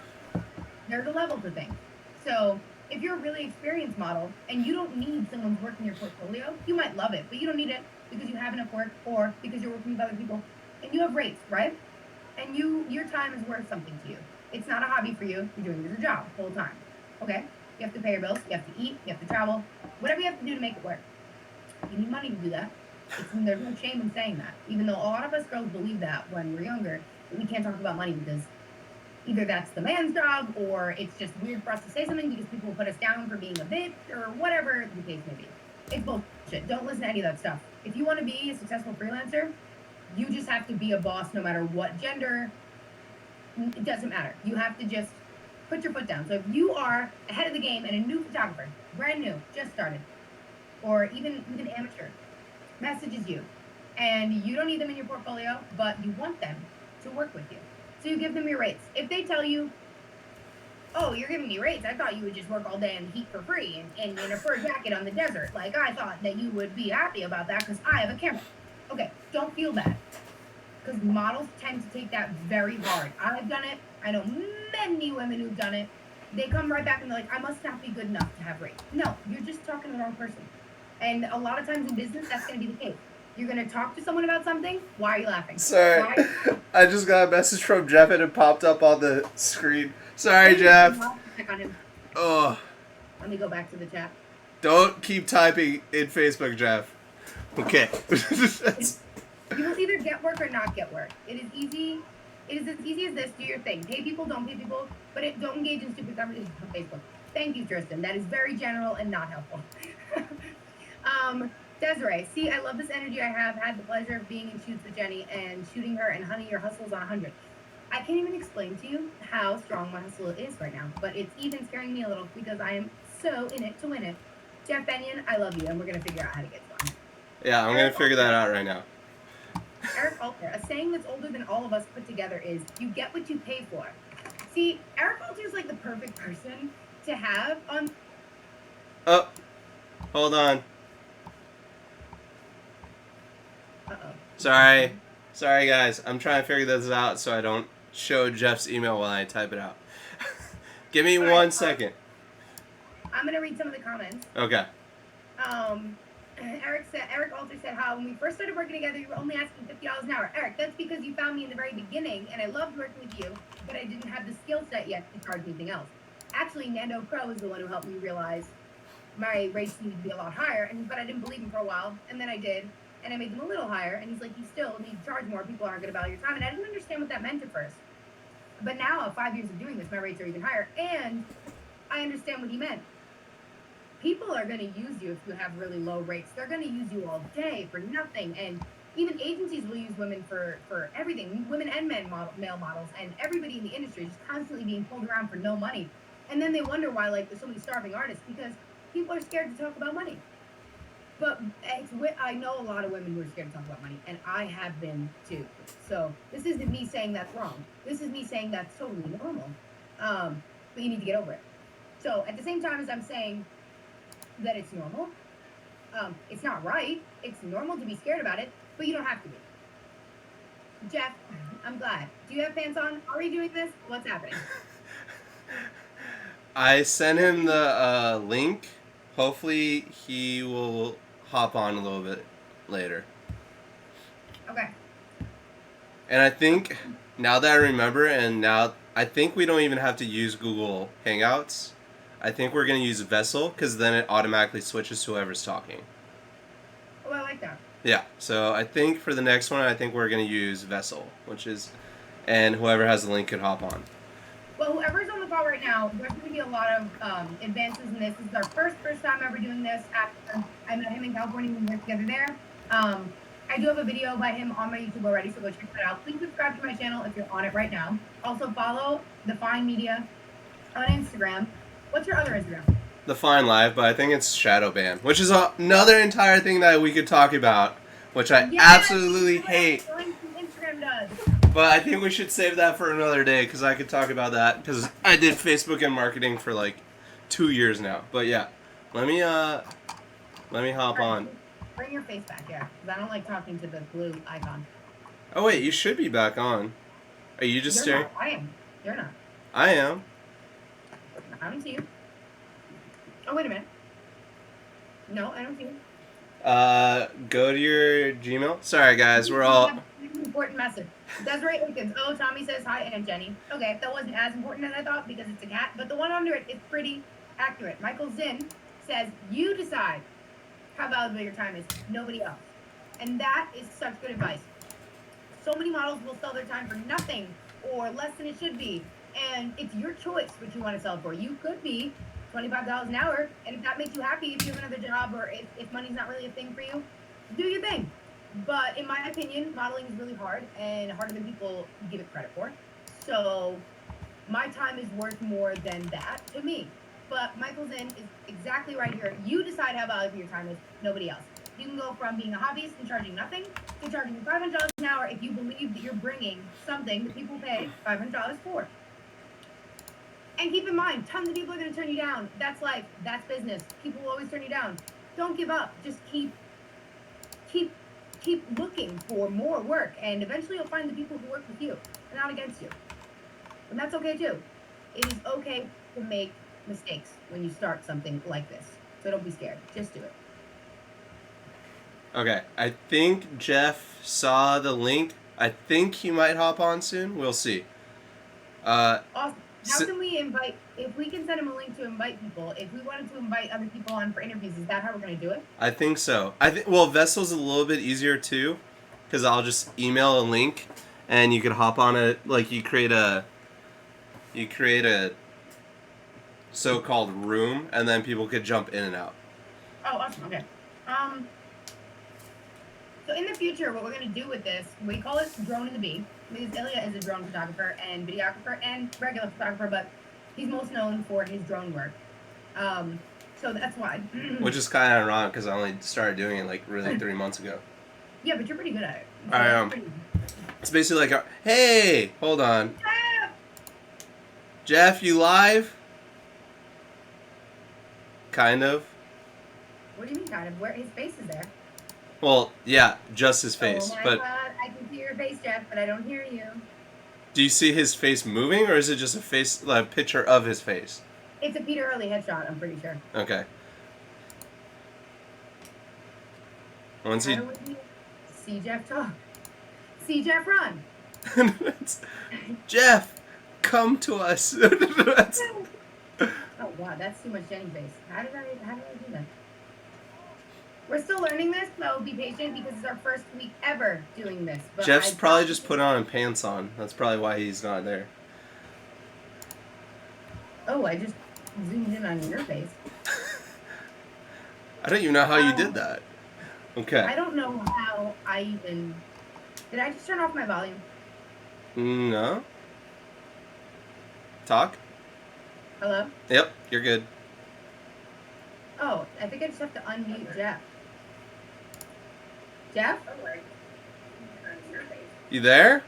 there's a level to things. So if you're a really experienced model and you don't need someone's work in your portfolio, you might love it, but you don't need it because you have enough work or because you're working with other people and you have rates, right? And your time is worth something to you. It's not a hobby for you. You're doing it as a job full time. Okay? You have to pay your bills. You have to eat. You have to travel. Whatever you have to do to make it work. You need money to do that. There's no shame in saying that. Even though a lot of us girls believe that when we're younger. we can't talk about money because either that's the man's job or it's just weird for us to say something because people will put us down for being a bitch or whatever the case may be. It's bullshit. Don't listen to any of that stuff. If you want to be a successful freelancer, you just have to be a boss no matter what gender. It doesn't matter. You have to just put your foot down. So if you are ahead of the game and a new photographer, brand new, just started, or even amateur, messages you, and you don't need them in your portfolio, but you want them to work with you. So you give them your rates. If they tell you, oh, you're giving me rates, I thought you would just work all day in the heat for free and in a fur jacket on the desert. Like, I thought that you would be happy about that because I have a camera. Okay, don't feel bad. Because models tend to take that very hard. I've done it. I know many women who've done it. They come right back and they're like, I must not be good enough to have rates. No, you're just talking to the wrong person. And a lot of times in business, that's going to be the case. You're going to talk to someone about something. Why are you laughing? Sorry. I just got a message from Jeff and it popped up on the screen. Sorry, Jeff. Check on him. Oh. Let me go back to the chat. Don't keep typing in Facebook, Jeff. Okay. You will either get work or not get work. It is easy. It is as easy as this. Do your thing. Pay people, don't pay people, but don't engage in stupid conversations on Facebook. Thank you, Tristan. That is very general and not helpful. Desiree, see, I love this energy I have. Had the pleasure of being in shoots with Jenny and shooting her, and honey, your hustle's on 100. I can't even explain to you how strong my hustle is right now, but it's even scaring me a little because I am so in it to win it. Jeff Bennion, I love you, and we're going to figure out how to get started. Yeah, I'm going to figure that out right now. Eric Alter, a saying that's older than all of us put together is, you get what you pay for. See, Eric Alter is like the perfect person to have on... Oh, hold on. Uh-oh. Sorry, guys. I'm trying to figure this out so I don't show Jeff's email while I type it out. Give me 1 second. I'm going to read some of the comments. Okay. Eric Alter said how when we first started working together, you were only asking $50 an hour. Eric, that's because you found me in the very beginning, and I loved working with you, but I didn't have the skill set yet to charge anything else. Actually, Nando Pro is the one who helped me realize my rates needed to be a lot higher, but I didn't believe him for a while, and then I did, and I made them a little higher, and he's like, you still need to charge more. People aren't going to value your time, and I didn't understand what that meant at first. But now, 5 years of doing this, my rates are even higher, and I understand what he meant. People are going to use you if you have really low rates. They're going to use you all day for nothing. And even agencies will use women for everything. Women and male models. And everybody in the industry is just constantly being pulled around for no money. And then they wonder why there's so many starving artists. Because people are scared to talk about money. But I know a lot of women who are scared to talk about money. And I have been too. So this isn't me saying that's wrong. This is me saying that's totally normal. But you need to get over it. So at the same time as I'm saying that it's normal. It's not right. It's normal to be scared about it, but you don't have to be. Jeff, I'm glad. Do you have pants on? Are we doing this? What's happening? I sent him the link. Hopefully he will hop on a little bit later. Okay. And I think, now that I remember, and now I think we don't even have to use Google Hangouts. I think we're going to use Vessel, because then it automatically switches to whoever's talking. Oh, I like that. Yeah, so I think for the next one, I think we're going to use Vessel, and whoever has the link could hop on. Well, whoever's on the call right now, there's going to be a lot of advances in this. This is our first time ever doing this. After I met him in California, we worked together there. I do have a video by him on my YouTube already, so go check that out. Please subscribe to my channel if you're on it right now. Also follow The Fine Media on Instagram. What's your other Instagram? The Fine Live, but I think it's shadow ban, which is another entire thing that we could talk about, which I absolutely hate. Instagram does. But I think we should save that for another day, because I could talk about that, because I did Facebook and marketing for like 2 years now. But yeah, let me hop on. Bring your face back here, because I don't like talking to the blue icon. Oh wait, you should be back on. Are you just staring? I am. You're not. I am. I don't see you. Oh, wait a minute. No, I don't see you. Go to your Gmail. Sorry, guys, we're all... Important message. Desiree Aikens. Oh, Tommy says hi, and Jenny. Okay, that wasn't as important as I thought because it's a cat, but the one under it is pretty accurate. Michael Zinn says, you decide how valuable your time is, nobody else. And that is such good advice. So many models will sell their time for nothing or less than it should be. And it's your choice what you want to sell it for. You could be $25 an hour, and if that makes you happy, if you have another job or if money's not really a thing for you, do your thing. But in my opinion, modeling is really hard and harder than people give it credit for. So my time is worth more than that to me. But Michael's in is exactly right here. You decide how valuable your time is, nobody else. You can go from being a hobbyist and charging nothing to charging $500 an hour if you believe that you're bringing something that people pay $500 for. And keep in mind, tons of people are going to turn you down. That's life. That's business. People will always turn you down. Don't give up. Just keep looking for more work, and eventually you'll find the people who work with you and not against you. And that's okay too. It is okay to make mistakes when you start something like this. So don't be scared. Just do it. Okay, I think Jeff saw the link. I think he might hop on soon. We'll see. Awesome. How can we invite, if we can send him a link to invite people, if we wanted to invite other people on for interviews, is that how we're going to do it? I think so. Well, Vessel's a little bit easier too, because I'll just email a link, and you can hop on it. Like you create a so-called room, and then people could jump in and out. Oh, awesome. Okay. So in the future, what we're going to do with this, we call it Drone in the Bee, because Ilya is a drone photographer and videographer and regular photographer, but he's most known for his drone work. So that's why. Which is kind of ironic, because I only started doing it like really 3 months ago. Yeah, but you're pretty good at it. So I am. It's basically like, hey, hold on. Jeff, you live? Kind of. What do you mean, kind of? Where his face is there. Well, yeah, just his face. Oh my but God, I can see your face, Jeff, but I don't hear you. Do you see his face moving, or is it just a picture of his face? It's a Peter Early headshot, I'm pretty sure. Okay. Once he... See Jeff talk. See Jeff run. Jeff, come to us. Oh wow, that's too much Jenny face. How did I do that? We're still learning this, so be patient because it's our first week ever doing this. But Jeff's probably just put on pants on. That's probably why he's not there. Oh, I just zoomed in on your face. I don't even know how you did that. Okay. I don't know how I even... Did I just turn off my volume? No. Talk? Hello? Yep, you're good. Oh, I think I just have to unmute Jeff. Jeff? You there?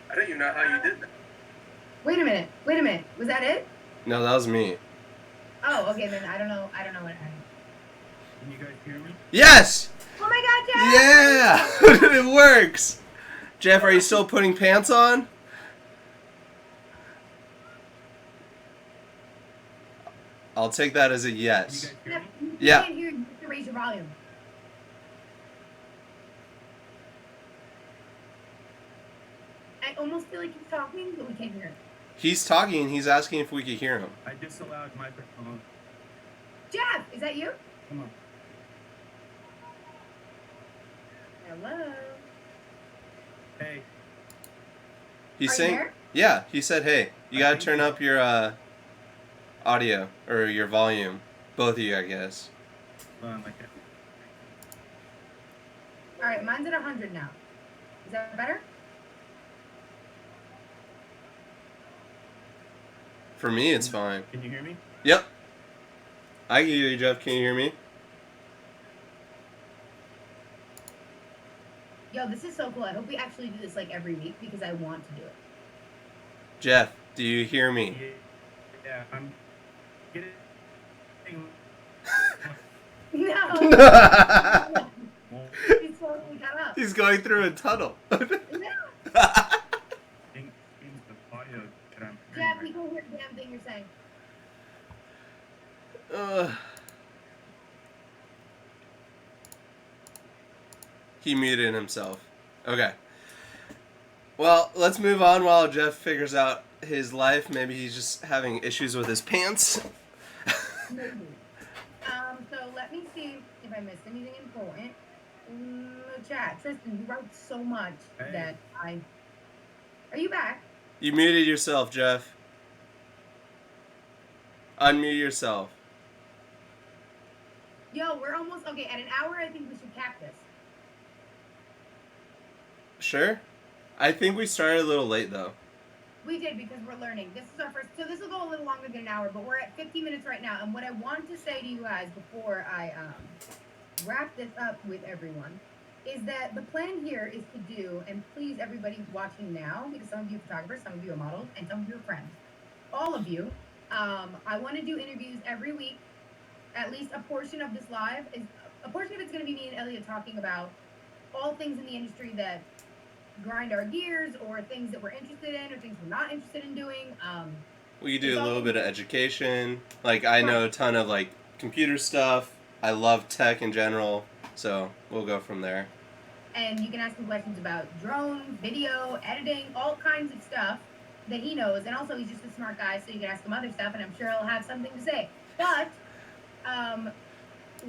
I don't even know how you did that. Wait a minute. Was that it? No, that was me. Oh, okay, then I don't know what happened. Can you guys hear me? Yes! Oh my God, Jeff! Yeah! It works! Jeff, are you still putting pants on? I'll take that as a yes. Can you guys hear me? You Yeah. can't hear you. You have to raise your volume. I almost feel like he's talking, but we can't hear him. He's talking and he's asking if we could hear him. I disallowed microphone. Jeff, is that you? Come on. Hello? Hey, He's Are you saying, there? yeah, he said, hey, you I gotta think turn so. up your audio, or your volume. Both of you, I guess. okay. Alright, mine's at 100 now. Is that better? For me, it's fine. Can you hear me? Yep. I can hear you, Jeff. Can you hear me? Yo, this is so cool. I hope we actually do this like every week because I want to do it. Jeff, do you hear me? Yeah, I'm getting. No! He's totally cut up. He's going through a tunnel. No. the audio that I'm hearing Jeff, right we can hear the damn thing you're saying. He muted himself. Okay. Well, let's move on while Jeff figures out his life. Maybe he's just having issues with his pants. Maybe. So let me see if I missed anything important. chat. Tristan, you wrote so much Hey. that I. Are you back? You muted yourself, Jeff. Unmute yourself. Yo, we're almost okay. At an hour, I think we should cap this. Sure. I think we started a little late though. We did because we're learning. This is our first, so this will go a little longer than an hour, but we're at 15 minutes right now. And what I want to say to you guys before I wrap this up with everyone is that the plan here is to do, and please everybody watching now, because some of you are photographers, some of you are models, and some of you are friends, all of you, I want to do interviews every week. At least a portion of this live is, a portion of it's going to be me and Ilya talking about all things in the industry that grind our gears, or things that we're interested in, or things we're not interested in doing. We could do a little bit of education. Like, I know a ton of like computer stuff. I love tech in general, so we'll go from there. And you can ask him questions about drone, video, editing, all kinds of stuff that he knows. And also, he's just a smart guy, so you can ask him other stuff, and I'm sure he'll have something to say. But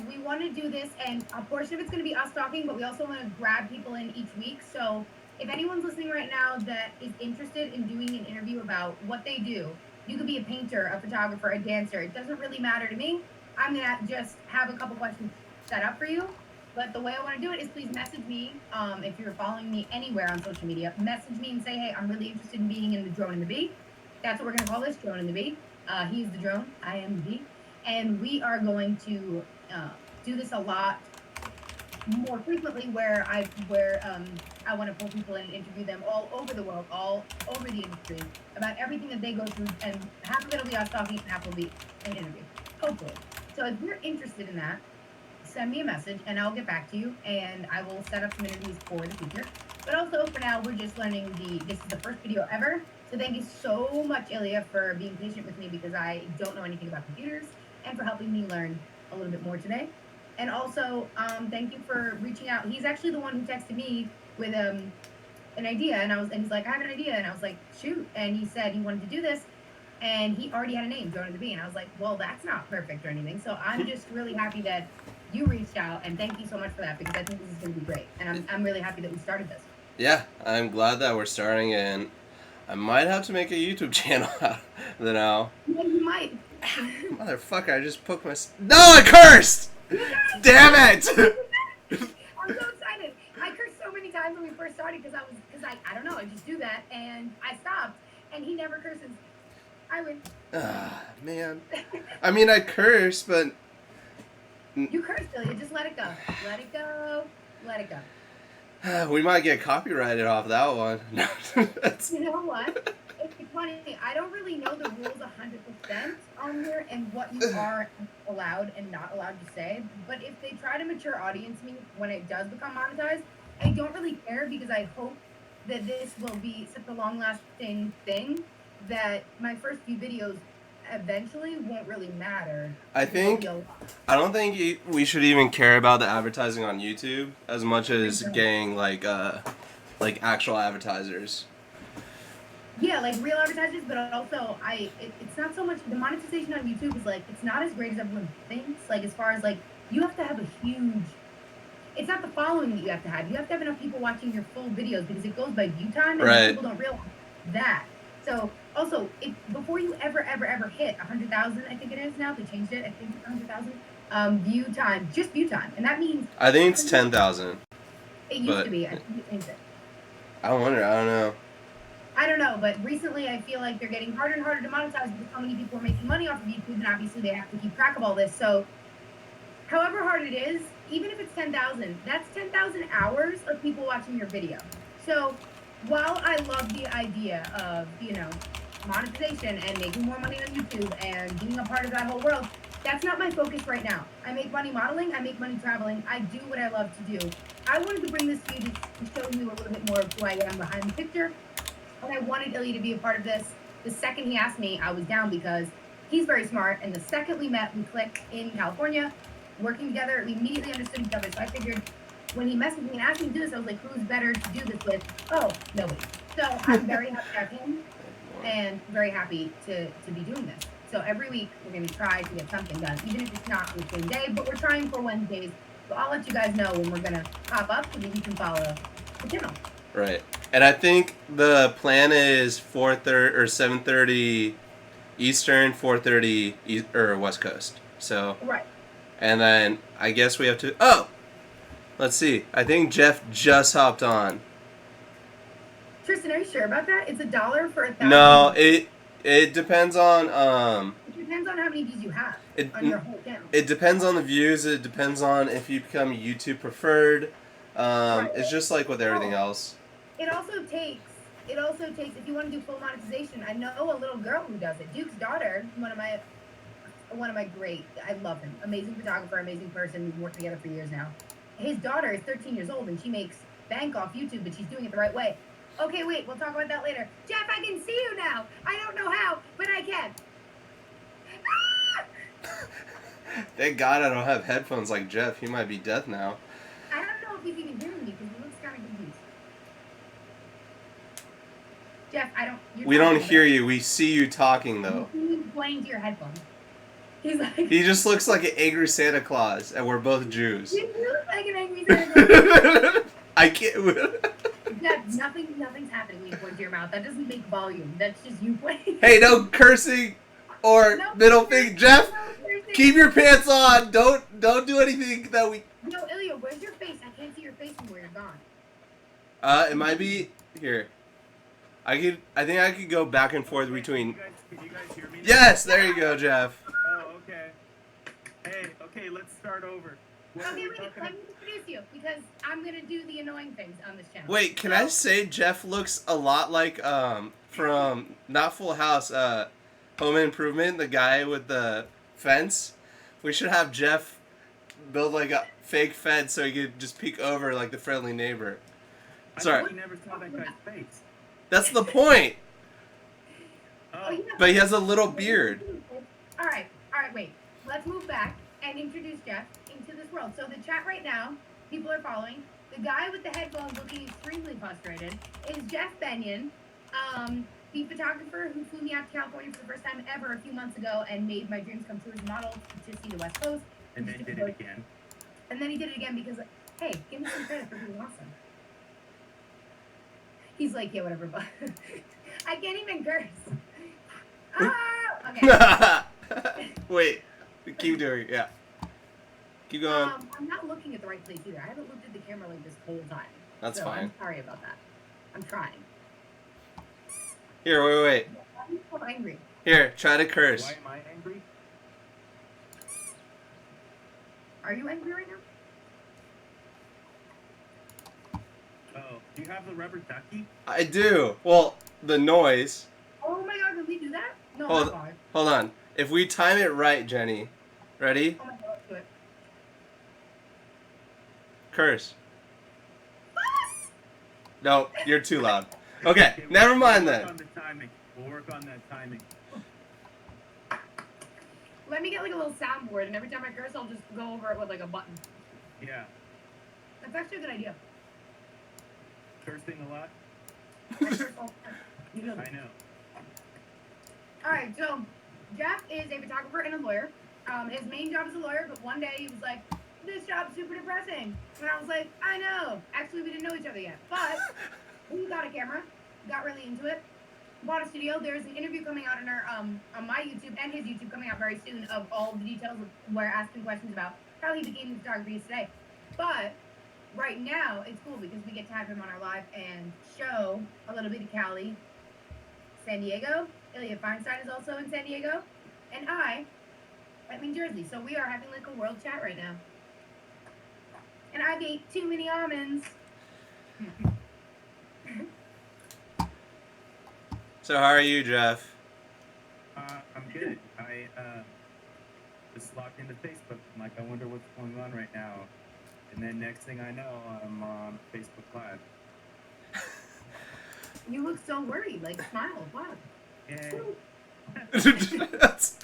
we want to do this, and a portion of it's going to be us talking, but we also want to grab people in each week. So if anyone's listening right now that is interested in doing an interview about what they do, you could be a painter, a photographer, a dancer. It doesn't really matter to me. I'm going to just have a couple questions set up for you. But the way I want to do it is please message me. If you're following me anywhere on social media, message me and say, hey, I'm really interested in being in the drone and the bee. That's what we're going to call this, drone and the bee. He's the drone, I am the bee. And we are going to do this a lot more frequently, where I want to pull people in and interview them all over the world, all over the industry, about everything that they go through, and half of it will be us talking, and half will be an interview, hopefully. So if you're interested in that, send me a message and I'll get back to you, and I will set up some interviews for the future. But also, for now, we're just learning this is the first video ever. So thank you so much, Ilya, for being patient with me, because I don't know anything about computers, and for helping me learn a little bit more today. And also, thank you for reaching out. He's actually the one who texted me with an idea, and he's like, I have an idea, and I was like, shoot. And he said he wanted to do this, and he already had a name, Drone and the Bee, and I was like, well, that's not perfect or anything. So I'm just really happy that you reached out, and thank you so much for that, because I think this is going to be great, and I'm really happy that we started this. Yeah, I'm glad that we're starting, and I might have to make a YouTube channel out of it now. Yeah, you might. Motherfucker, I just poked my... No, I cursed! Damn it! I'm so excited. I cursed so many times when we first started, because I don't know, I just do that, and I stopped, and he never curses. I win. Ah, man. I mean, I curse, but... You cursed, Ilya. Just let it go. Let it go. Let it go. We might get copyrighted off that one. You know what? It's funny. I don't really know the rules 100% on here and what you are allowed and not allowed to say. But if they try to mature audience me when it does become monetized, I don't really care, because I hope that this will be such a long-lasting thing that my first few videos eventually won't really matter. I don't think we should even care about the advertising on YouTube as much as getting like actual advertisers. Yeah, like real advertisers, but also it's not so much the monetization on YouTube is like, it's not as great as everyone thinks. Like, as far as like, you have to have a huge, it's not the following that you have to have. You have to have enough people watching your full videos, because it goes by view time, and right. People don't realize that. So also, before you ever hit 100,000, I think it is now, they changed it, I think it's 100,000, view time, just view time. And that means... I think it's 10,000. It used to be, I think it changed it. I wonder, I don't know. I don't know, but recently I feel like they're getting harder and harder to monetize, because so many people are making money off of YouTube, and obviously they have to keep track of all this. So however hard it is, even if it's 10,000, that's 10,000 hours of people watching your video. So while I love the idea of, monetization and making more money on YouTube and being a part of that whole world, that's not my focus right now. I make money modeling, I make money traveling, I do what I love to do. I wanted to bring this to you to show you a little bit more of who I am behind the picture, and I wanted Ilya to be a part of this. The second he asked me, I was down, because he's very smart, and the second we met, we clicked in California, working together, we immediately understood each other. So I figured, when he messaged me and asked me to do this, I was like, who's better to do this with? Oh, nobody. So I'm very happy to have him, and very happy to be doing this. So every week we're going to try to get something done, even if it's not the same day, but we're trying for Wednesdays So I'll let you guys know when we're gonna pop up so that you can follow the channel. Right. And I think the plan is 4:30 or 7:30 Eastern, 4:30 or West Coast. So. Right. And then I guess we have to. Oh, let's see. I think Jeff just hopped on. Tristan, are you sure about that? It's $1 for 1,000. No, it depends on It depends on how many views you have on your whole channel. It depends on the views. It depends on if you become YouTube preferred. Right. It's just like with everything else. It also takes if you want to do full monetization. I know a little girl who does it. Duke's daughter, one of my great. I love him. Amazing photographer, amazing person. We've worked together for years now. His daughter is 13 years old and she makes bank off YouTube, but she's doing it the right way. Okay, wait, we'll talk about that later. Jeff, I can see you now. I don't know how, but I can. Thank God I don't have headphones like Jeff. He might be deaf now. I don't know if he's even hearing me because he looks kind of confused. Jeff, We don't hear you. We see you talking though. He's playing to your headphones. He's like. He just looks like an angry Santa Claus, and we're both Jews. You look like an angry Santa Claus. I can't. Jeff, nothing's happening when you point to your mouth. That doesn't make volume. That's just you playing. Hey, no cursing or middle finger, Jeff. Keep your pants on. Don't do anything that we. No, Ilya, where's your face? I can't see your face from where you're gone. It might be here. I think I could go back and forth between. Can you guys hear me? Yes, there you go, Jeff. Oh, okay. Hey, okay, let's start over. Okay, wait, let me introduce you because I'm gonna do the annoying things on this channel. Wait, can I say Jeff looks a lot like from not Full House, Home Improvement, the guy with the fence? We should have Jeff build like a fake fence so he could just peek over like the friendly neighbor. Sorry. I never saw that guy's face. That's the point. Oh. Yeah. But he has a little beard. All right, wait. Let's move back and introduce Jeff into this world. So the chat right now, people are following. The guy with the headphones looking extremely frustrated is Jeff Bennion, the photographer who flew me out to California for the first time ever a few months ago and made my dreams come true as a model to see the West Coast. And then did it again. And then he did it again because, hey, give me some credit for being awesome. He's like, yeah, whatever, but I can't even curse. Okay. Wait, keep doing it. Yeah. Keep going. I'm not looking at the right place either. I haven't looked at the camera like this whole time. That's so fine. I'm sorry about that. I'm trying. Here, wait. I'm so angry. Here, try to curse. Why am I angry? Are you angry right now? Oh, do you have the rubber ducky? I do. Well, the noise. Oh my god, can we do that? No, Hold- that's fine. Hold on. If we time it right, Jenny. Ready? Oh my god, let's do it. Curse. No, you're too loud. Okay, never mind We'll then. work on the timing. We'll work on that timing. Let me get like a little soundboard, and every time I curse, I'll just go over it with like a button. Yeah. That's actually a good idea. Cursing a lot? I curse all the time. I know. Alright, so Jeff is a photographer and a lawyer. His main job is a lawyer, but one day he was like, this job's super depressing. And I was like, I know. Actually, we didn't know each other yet. But we got a camera, got really into it, bought a studio. There's an interview coming out on our on my YouTube and his YouTube coming out very soon of all the details of where asking questions about how he became the photographer he is today. But right now, it's cool because we get to have him on our live and show a little bit of Cali, San Diego. Ilya Feinstein is also in San Diego. And I'm in Jersey. So we are having like a world chat right now. And I've ate too many almonds. So how are you, Jeff? I'm good. I just logged into Facebook. I'm like, I wonder what's going on right now. And then next thing I know, I'm on Facebook Live. You look so worried. Like, smile. Wow. Yeah. that's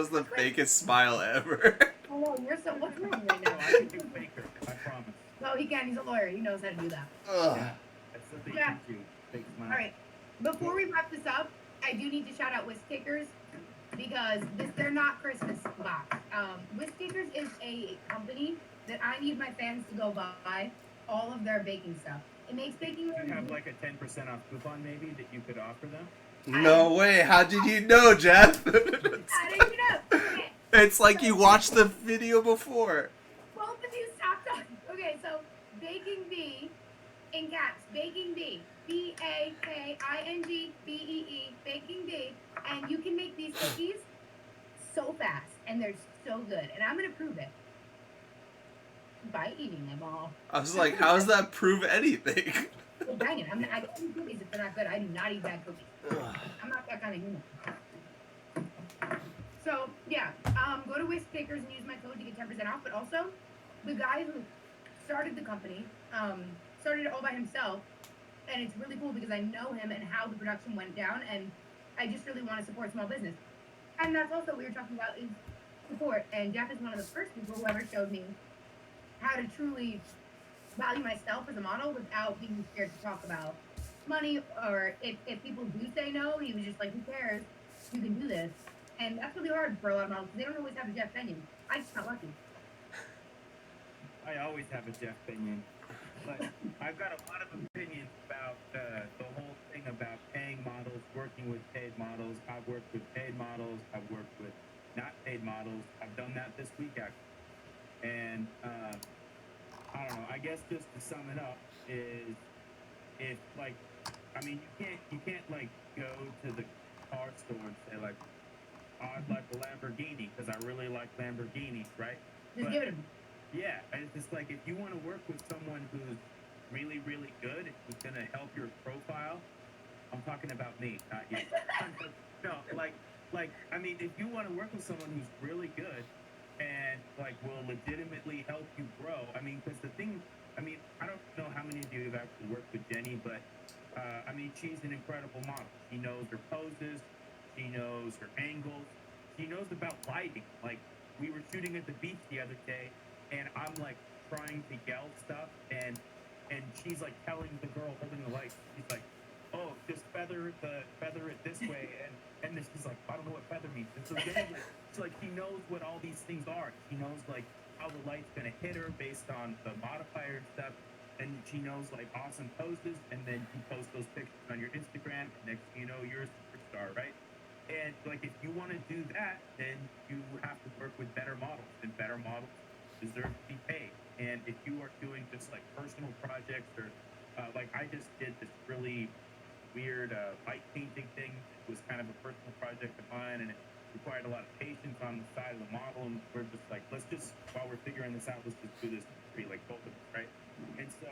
the fakest smile ever. Oh, no, you're so... What's wrong right now? I can do faker, I promise. No, he can. He's a lawyer. He knows how to do that. Ugh. Yeah. That's the thing Yeah. you do. Fake smile. All right. Before we wrap this up, I do need to shout out Whisk Kickers because they're not Christmas box. Whisk Kickers is a company that I need my fans to go buy all of their baking stuff. It makes baking You really have easy. like a 10% off coupon maybe that you could offer them. No way. How did you know, Jeff? I didn't even know. Okay. It's like you watched the video before. Both of you stop talking. Okay, so Baking Bee in caps, Baking Bee, BAKINGBEE, Baking Bee, and you can make these cookies so fast, and they're so good, and I'm gonna prove it by eating them all. I was like, how does that prove anything? Well, dang it, I can't eat cookies if they're not good. I do not eat bad cookies. I'm not that kind of human. So yeah, go to Whisk Bakers and use my code to get 10% off. But also, the guy who started the company started it all by himself, and it's really cool because I know him and how the production went down, and I just really want to support small business. And that's also what we were talking about is support. And Jeff is one of the first people who ever showed me how to truly value myself as a model without being scared to talk about money, or if people do say no, he was just like, who cares? You can do this. And that's really hard for a lot of models because they don't always have a Jeff Bennion. I just got lucky. I always have a Jeff Bennion, but I've got a lot of opinions about the whole thing about paying models, working with paid models. I've worked with paid models. I've worked with not paid models. I've done that this week actually. And I don't know. I guess just to sum it up is, if like, I mean, you can't like go to the car store and say like, oh, I'd like a Lamborghini because I really like Lamborghinis, right? Just give it to me. Yeah, and it's just like if you want to work with someone who's really, really good, who's gonna help your profile. I'm talking about me, not you. No, like I mean, if you want to work with someone who's really good and like will legitimately help you grow. I mean, because the thing, I mean, I don't know how many of you have actually worked with Jenny, but I mean, she's an incredible model. She knows her poses, she knows her angles, she knows about lighting. Like we were shooting at the beach the other day, and I'm like trying to yell stuff, and she's like telling the girl holding the light, she's like, oh, just feather it this way, and then she's like, I don't know what feather means. And so then it's like she knows what all these things are. She knows like how the light's gonna hit her based on the modifier and stuff, and she knows like awesome poses, and then you post those pictures on your Instagram, and next thing you know, you're a superstar, right? And like if you want to do that, then you have to work with better models, and better models deserve to be paid. And if you are doing just like personal projects, or like I just did this really weird light painting thing. It was kind of a personal project of mine, and it required a lot of patience on the side of the model. And we're just like, let's just, while we're figuring this out, let's just do this for like both of us, right? And so,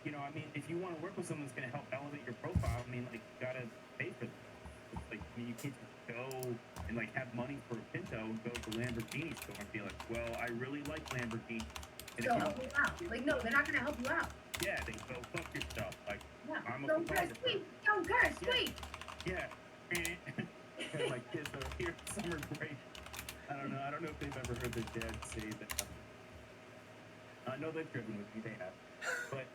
you know, I mean, if you want to work with someone that's going to help elevate your profile, I mean, like, you got to pay for this. It's like, I mean, you can't just go and like have money for a Pinto and go to the Lamborghini store and be like, well, I really like Lamborghini. And So help you out. Like, no, they're not going to help you out. yeah, they go fuck yourself. Like, Yeah. I'm a Don't curse, photographer. sweet. Don't curse, Yeah. sweet. Yeah. And my kids are here summer break. I don't know if they've ever heard their dad say that. I know they've driven with me, they have. But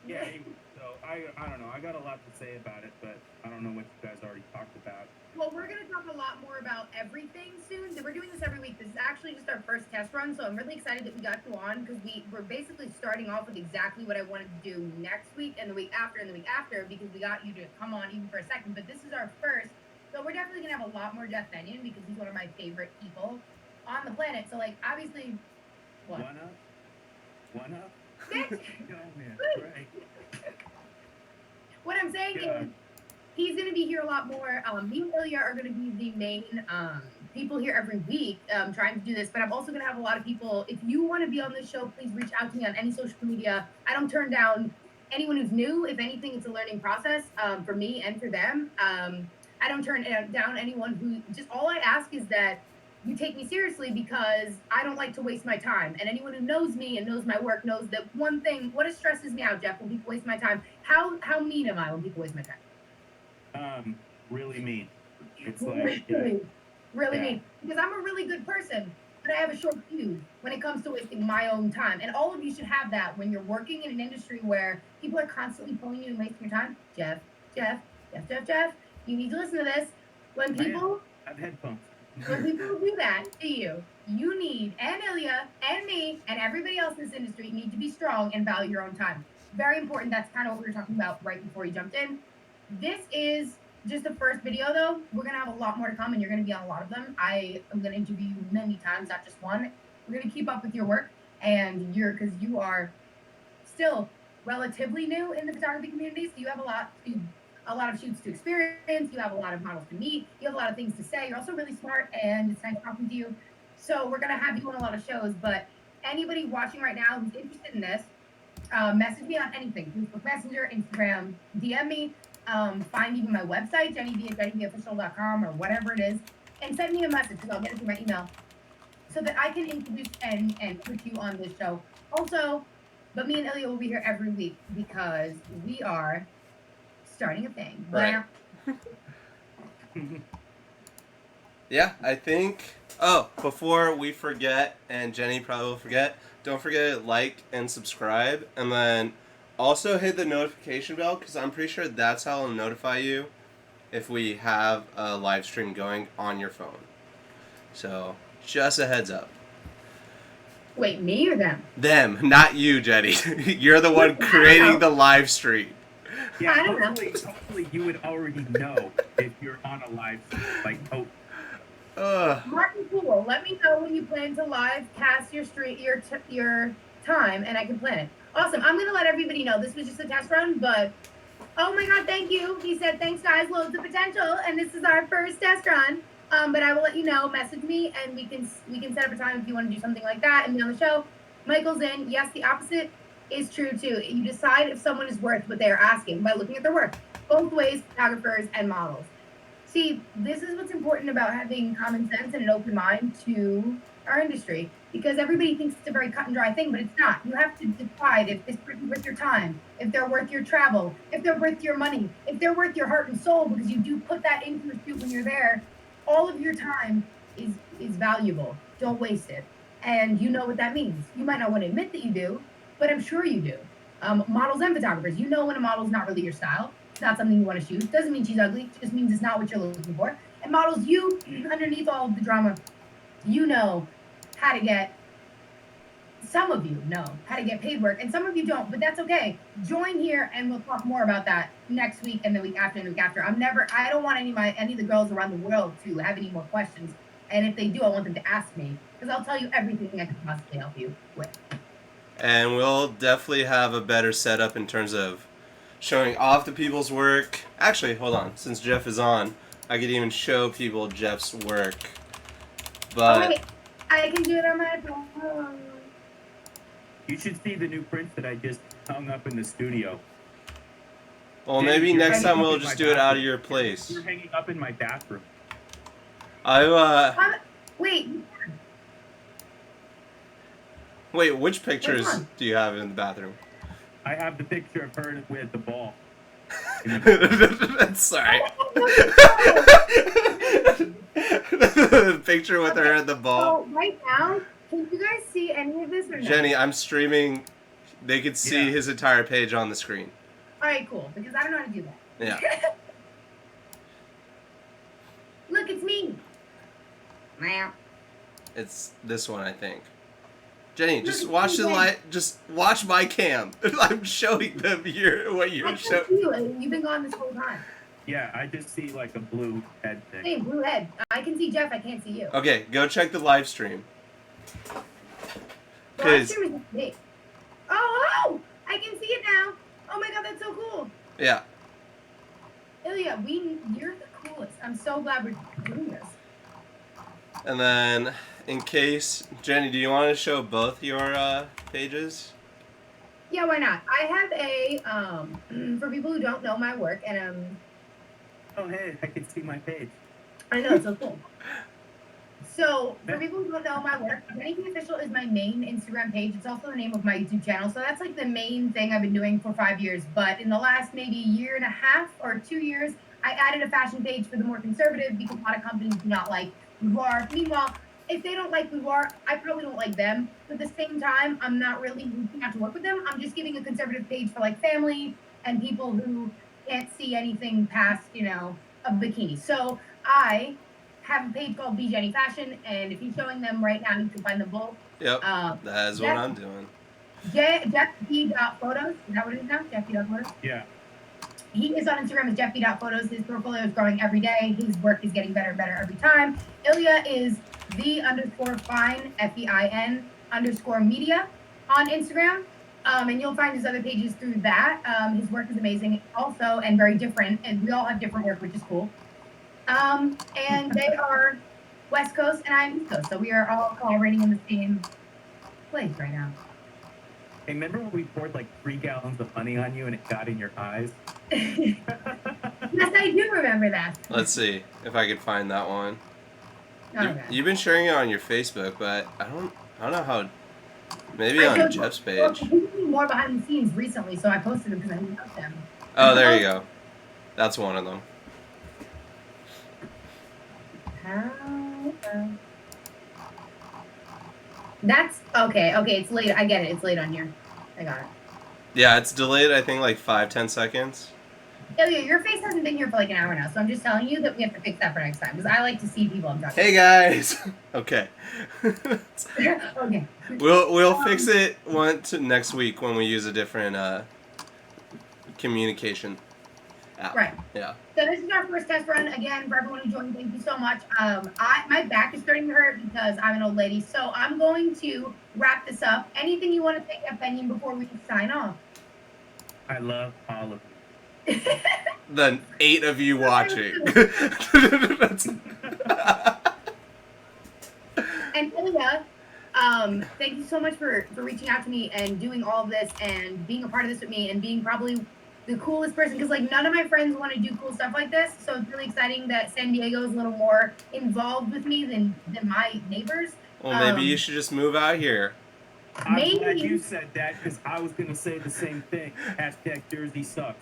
yeah, anyway, so I don't know. I got a lot to say about it, but I don't know what you guys already talked about. Well, we're going to talk a lot more about everything soon. We're doing this every week. This is actually just our first test run, so I'm really excited that we got you on because we're basically starting off with exactly what I wanted to do next week and the week after and the week after because we got you to come on even for a second. But this is our first, so we're definitely going to have a lot more Jeff Bennion because he's one of my favorite people on the planet. So, like, obviously, what? One up? Bitch! Oh, man. Right. What I'm saying is, he's going to be here a lot more. Me and Ilya are going to be the main people here every week trying to do this. But I'm also going to have a lot of people. If you want to be on this show, please reach out to me on any social media. I don't turn down anyone who's new. If anything, it's a learning process for me and for them. I don't turn down anyone who just all I ask is that you take me seriously because I don't like to waste my time. And anyone who knows me and knows my work knows that one thing, what stresses me out, Jeff, when people waste my time. How mean am I when people waste my time? Really mean. It's Really, like, really mean. Because I'm a really good person, but I have a short fuse when it comes to wasting my own time. And all of you should have that when you're working in an industry where people are constantly pulling you and wasting your time. Jeff, you need to listen to this. When people I have headphones. do that to you, you need, and Ilya, and me, and everybody else in this industry need to be strong and value your own time. Very important. That's kind of what we were talking about right before you jumped in. This is just the first video, though. We're going to have a lot more to come, and you're going to be on a lot of them. I am going to interview you many times, not just one. We're going to keep up with your work, and because you are still relatively new in the photography community, so you have a lot of shoots to experience. You have a lot of models to meet. You have a lot of things to say. You're also really smart, and it's nice talking to you. So we're going to have you on a lot of shows, but anybody watching right now who's interested in this, message me on anything. Facebook Messenger, Instagram, DM me, find even my website, jennyofficial.com or whatever it is, and send me a message because I'll get it through my email so that I can introduce and put you on this show. Also, but me and Ilya will be here every week because we are starting a thing. Right. Yeah, I think. Oh, before we forget, and Jenny probably will forget, don't forget to like and subscribe, and then also hit the notification bell because I'm pretty sure that's how it'll notify you if we have a live stream going on your phone. So, just a heads up. Wait, me or them? Them, not you, Jenny. You're the one creating the live stream. Yeah, I don't know. hopefully you would already know if you're on a live stream. Like, oh, Martin Poole, let me know when you plan to live cast your time, and I can plan it. Awesome. I'm gonna let everybody know this was just a test run, but oh my god, thank you. He said thanks guys, loads of potential, and this is our first test run. But I will let you know. Message me, and we can set up a time if you want to do something like that and be on the show. Michael's in. Yes, the opposite is true too. You decide if someone is worth what they are asking by looking at their work. Both ways, photographers and models. See, this is what's important about having common sense and an open mind to our industry, because everybody thinks it's a very cut and dry thing, but it's not. You have to decide if this person's worth your time, if they're worth your travel, if they're worth your money, if they're worth your heart and soul, because you do put that into a shoot when you're there. All of your time is valuable. Don't waste it. And you know what that means. You might not want to admit that you do, but I'm sure you do. Models and photographers, you know when a model's not really your style. It's not something you want to shoot. Doesn't mean she's ugly. It just means it's not what you're looking for. And models, you, underneath all of the drama, you know how to get, some of you know how to get paid work, and some of you don't, but that's okay. Join here, and we'll talk more about that next week and the week after and the week after. I don't want any of the girls around the world to have any more questions, and if they do, I want them to ask me, because I'll tell you everything I can possibly help you with. And we'll definitely have a better setup in terms of showing off the people's work. Actually, hold on. Since Jeff is on, I could even show people Jeff's work. But wait, I can do it on my phone. you should see the new prints that I just hung up in the studio. well, Dude, maybe you're next hanging time up we'll in just my do it out of bathroom. your place. You're hanging up in my bathroom. Wait, Wait, which pictures Which one? do you have in the bathroom? I have the picture of her with the ball. Sorry. The picture with her at the ball. so right now, can you guys see any of this or no? Jenny, I'm streaming. They could see Yeah. his entire page on the screen. All right, cool, because I don't know how to do that. Yeah. Look, it's me. Meow. It's this one, I think. Jenny, just Look, watch it's the me. light. Just watch my cam. I'm showing them what I you're can showing. see you, and you've been gone this whole time. Yeah, I just see like a blue head thing. Hey, blue head. I can see Jeff. I can't see you. Okay, go check the live stream. The 'Cause- live stream is big. Oh, I can see it now. Oh my god, that's so cool. Yeah. Ilya, you're the coolest. I'm so glad we're doing this. And then, in case, Jenny, do you want to show both your pages? Yeah, why not? I have a for people who don't know my work, and Oh, hey, I can see my page. I know, it's so cool. So, for people who don't know my work, Jenny Official is my main Instagram page. It's also the name of my YouTube channel. So that's like the main thing I've been doing for 5 years. But in the last maybe year and a half or 2 years, I added a fashion page for the more conservative because a lot of companies do not like boudoir. Meanwhile, if they don't like boudoir, I probably don't like them. But at the same time, I'm not really reaching out to work with them. I'm just giving a conservative page for like family and people who can't see anything past, a bikini. So I have a page called Be Jenny Fashion, and if he's showing them right now, you can find them both. Yep. That is what I'm doing. Jeff B. Photos. Is that what it is now? Jeff B. Photos? Yeah. He is on Instagram as Jeff B. Photos. His portfolio is growing every day. His work is getting better and better every time. Ilya is _Fein, FEIN_media on Instagram. And you'll find his other pages through that. His work is amazing also and very different. And we all have different work, which is cool. And they are West Coast and I'm East Coast. So we are all collaborating in the same place right now. Hey, remember when we poured like 3 gallons of honey on you and it got in your eyes? Yes, I do remember that. Let's see if I could find that one. Okay. You've been sharing it on your Facebook, but I don't know how. Maybe on Jeff's page. More behind the scenes recently, so I posted them because I love them. Oh, there you go. That's one of them. That's okay. Okay, it's late. I get it. It's late on here. I got it. Yeah, it's delayed. I think like 5-10 seconds. Ilya, your face hasn't been here for like an hour now, so I'm just telling you that we have to fix that for next time because I like to see people I'm talking. Hey guys. Okay. Okay. We'll fix it next week when we use a different communication app. Right. Yeah. So this is our first test run. Again, for everyone who joined, thank you so much. My back is starting to hurt because I'm an old lady, so I'm going to wrap this up. Anything you want to say, Jeff Bennion, before we sign off? I love all of you. The 8 of you watching. And Ilya, thank you so much for reaching out to me and doing all of this and being a part of this with me and being probably the coolest person because like none of my friends want to do cool stuff like this. So it's really exciting that San Diego is a little more involved with me than my neighbors. Well, maybe you should just move out here. I'm glad you said that because I was going to say the same thing. Hashtag Jersey sucks.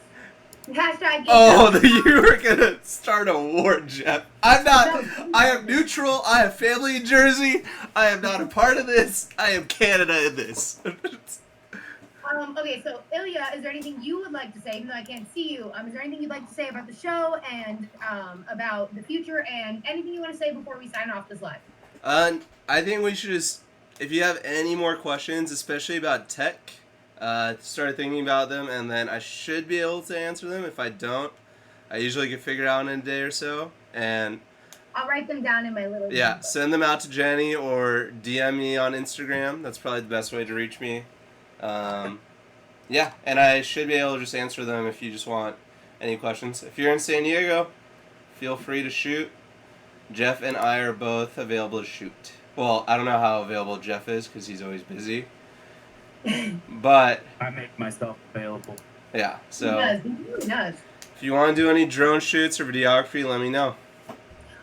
Hashtag. Oh, you were gonna start a war, Jeff. I'm not. I am neutral. I have family in Jersey. I am not a part of this. I am Canada in this. Okay, so Ilya, is there anything you would like to say, even though I can't see you? Is there anything you'd like to say about the show and about the future and anything you want to say before we sign off this live? I think we should just, if you have any more questions, especially about tech, start thinking about them, and then I should be able to answer them. If I don't, I usually get figured out in a day or so, and I'll write them down in my little notebook. Send them out to Jenny or DM me on Instagram. That's probably the best way to reach me. Yeah, and I should be able to just answer them if you just want any questions. If you're in San Diego, feel free to shoot. Jeff and I are both available to shoot. Well, I don't know how available Jeff is because he's always busy. But I make myself available. Yeah, so he really does. If you want to do any drone shoots or videography, let me know.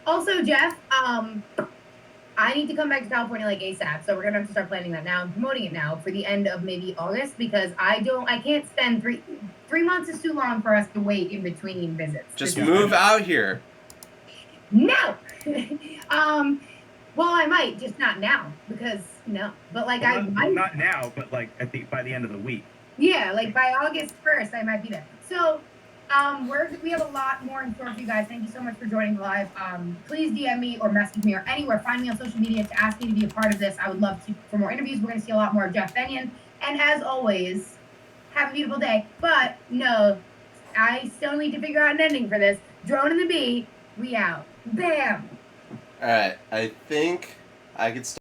Also, Jeff, I need to come back to California like ASAP, so we're gonna have to start planning that now and promoting it now for the end of maybe August because I can't spend three months is too long for us to wait in between visits. Just move out here. No. Well, I might, just not now because no. But like I might. Not now, but like I think by the end of the week. Yeah, like by August 1st, I might be there. So, we have a lot more in store for you guys. Thank you so much for joining live. Please DM me or message me or anywhere. Find me on social media to ask me to be a part of this. I would love to for more interviews. We're going to see a lot more of Jeff Bennion. And as always, have a beautiful day. But no, I still need to figure out an ending for this. Drone and the Bee, we out. Bam! All right, I think I could start.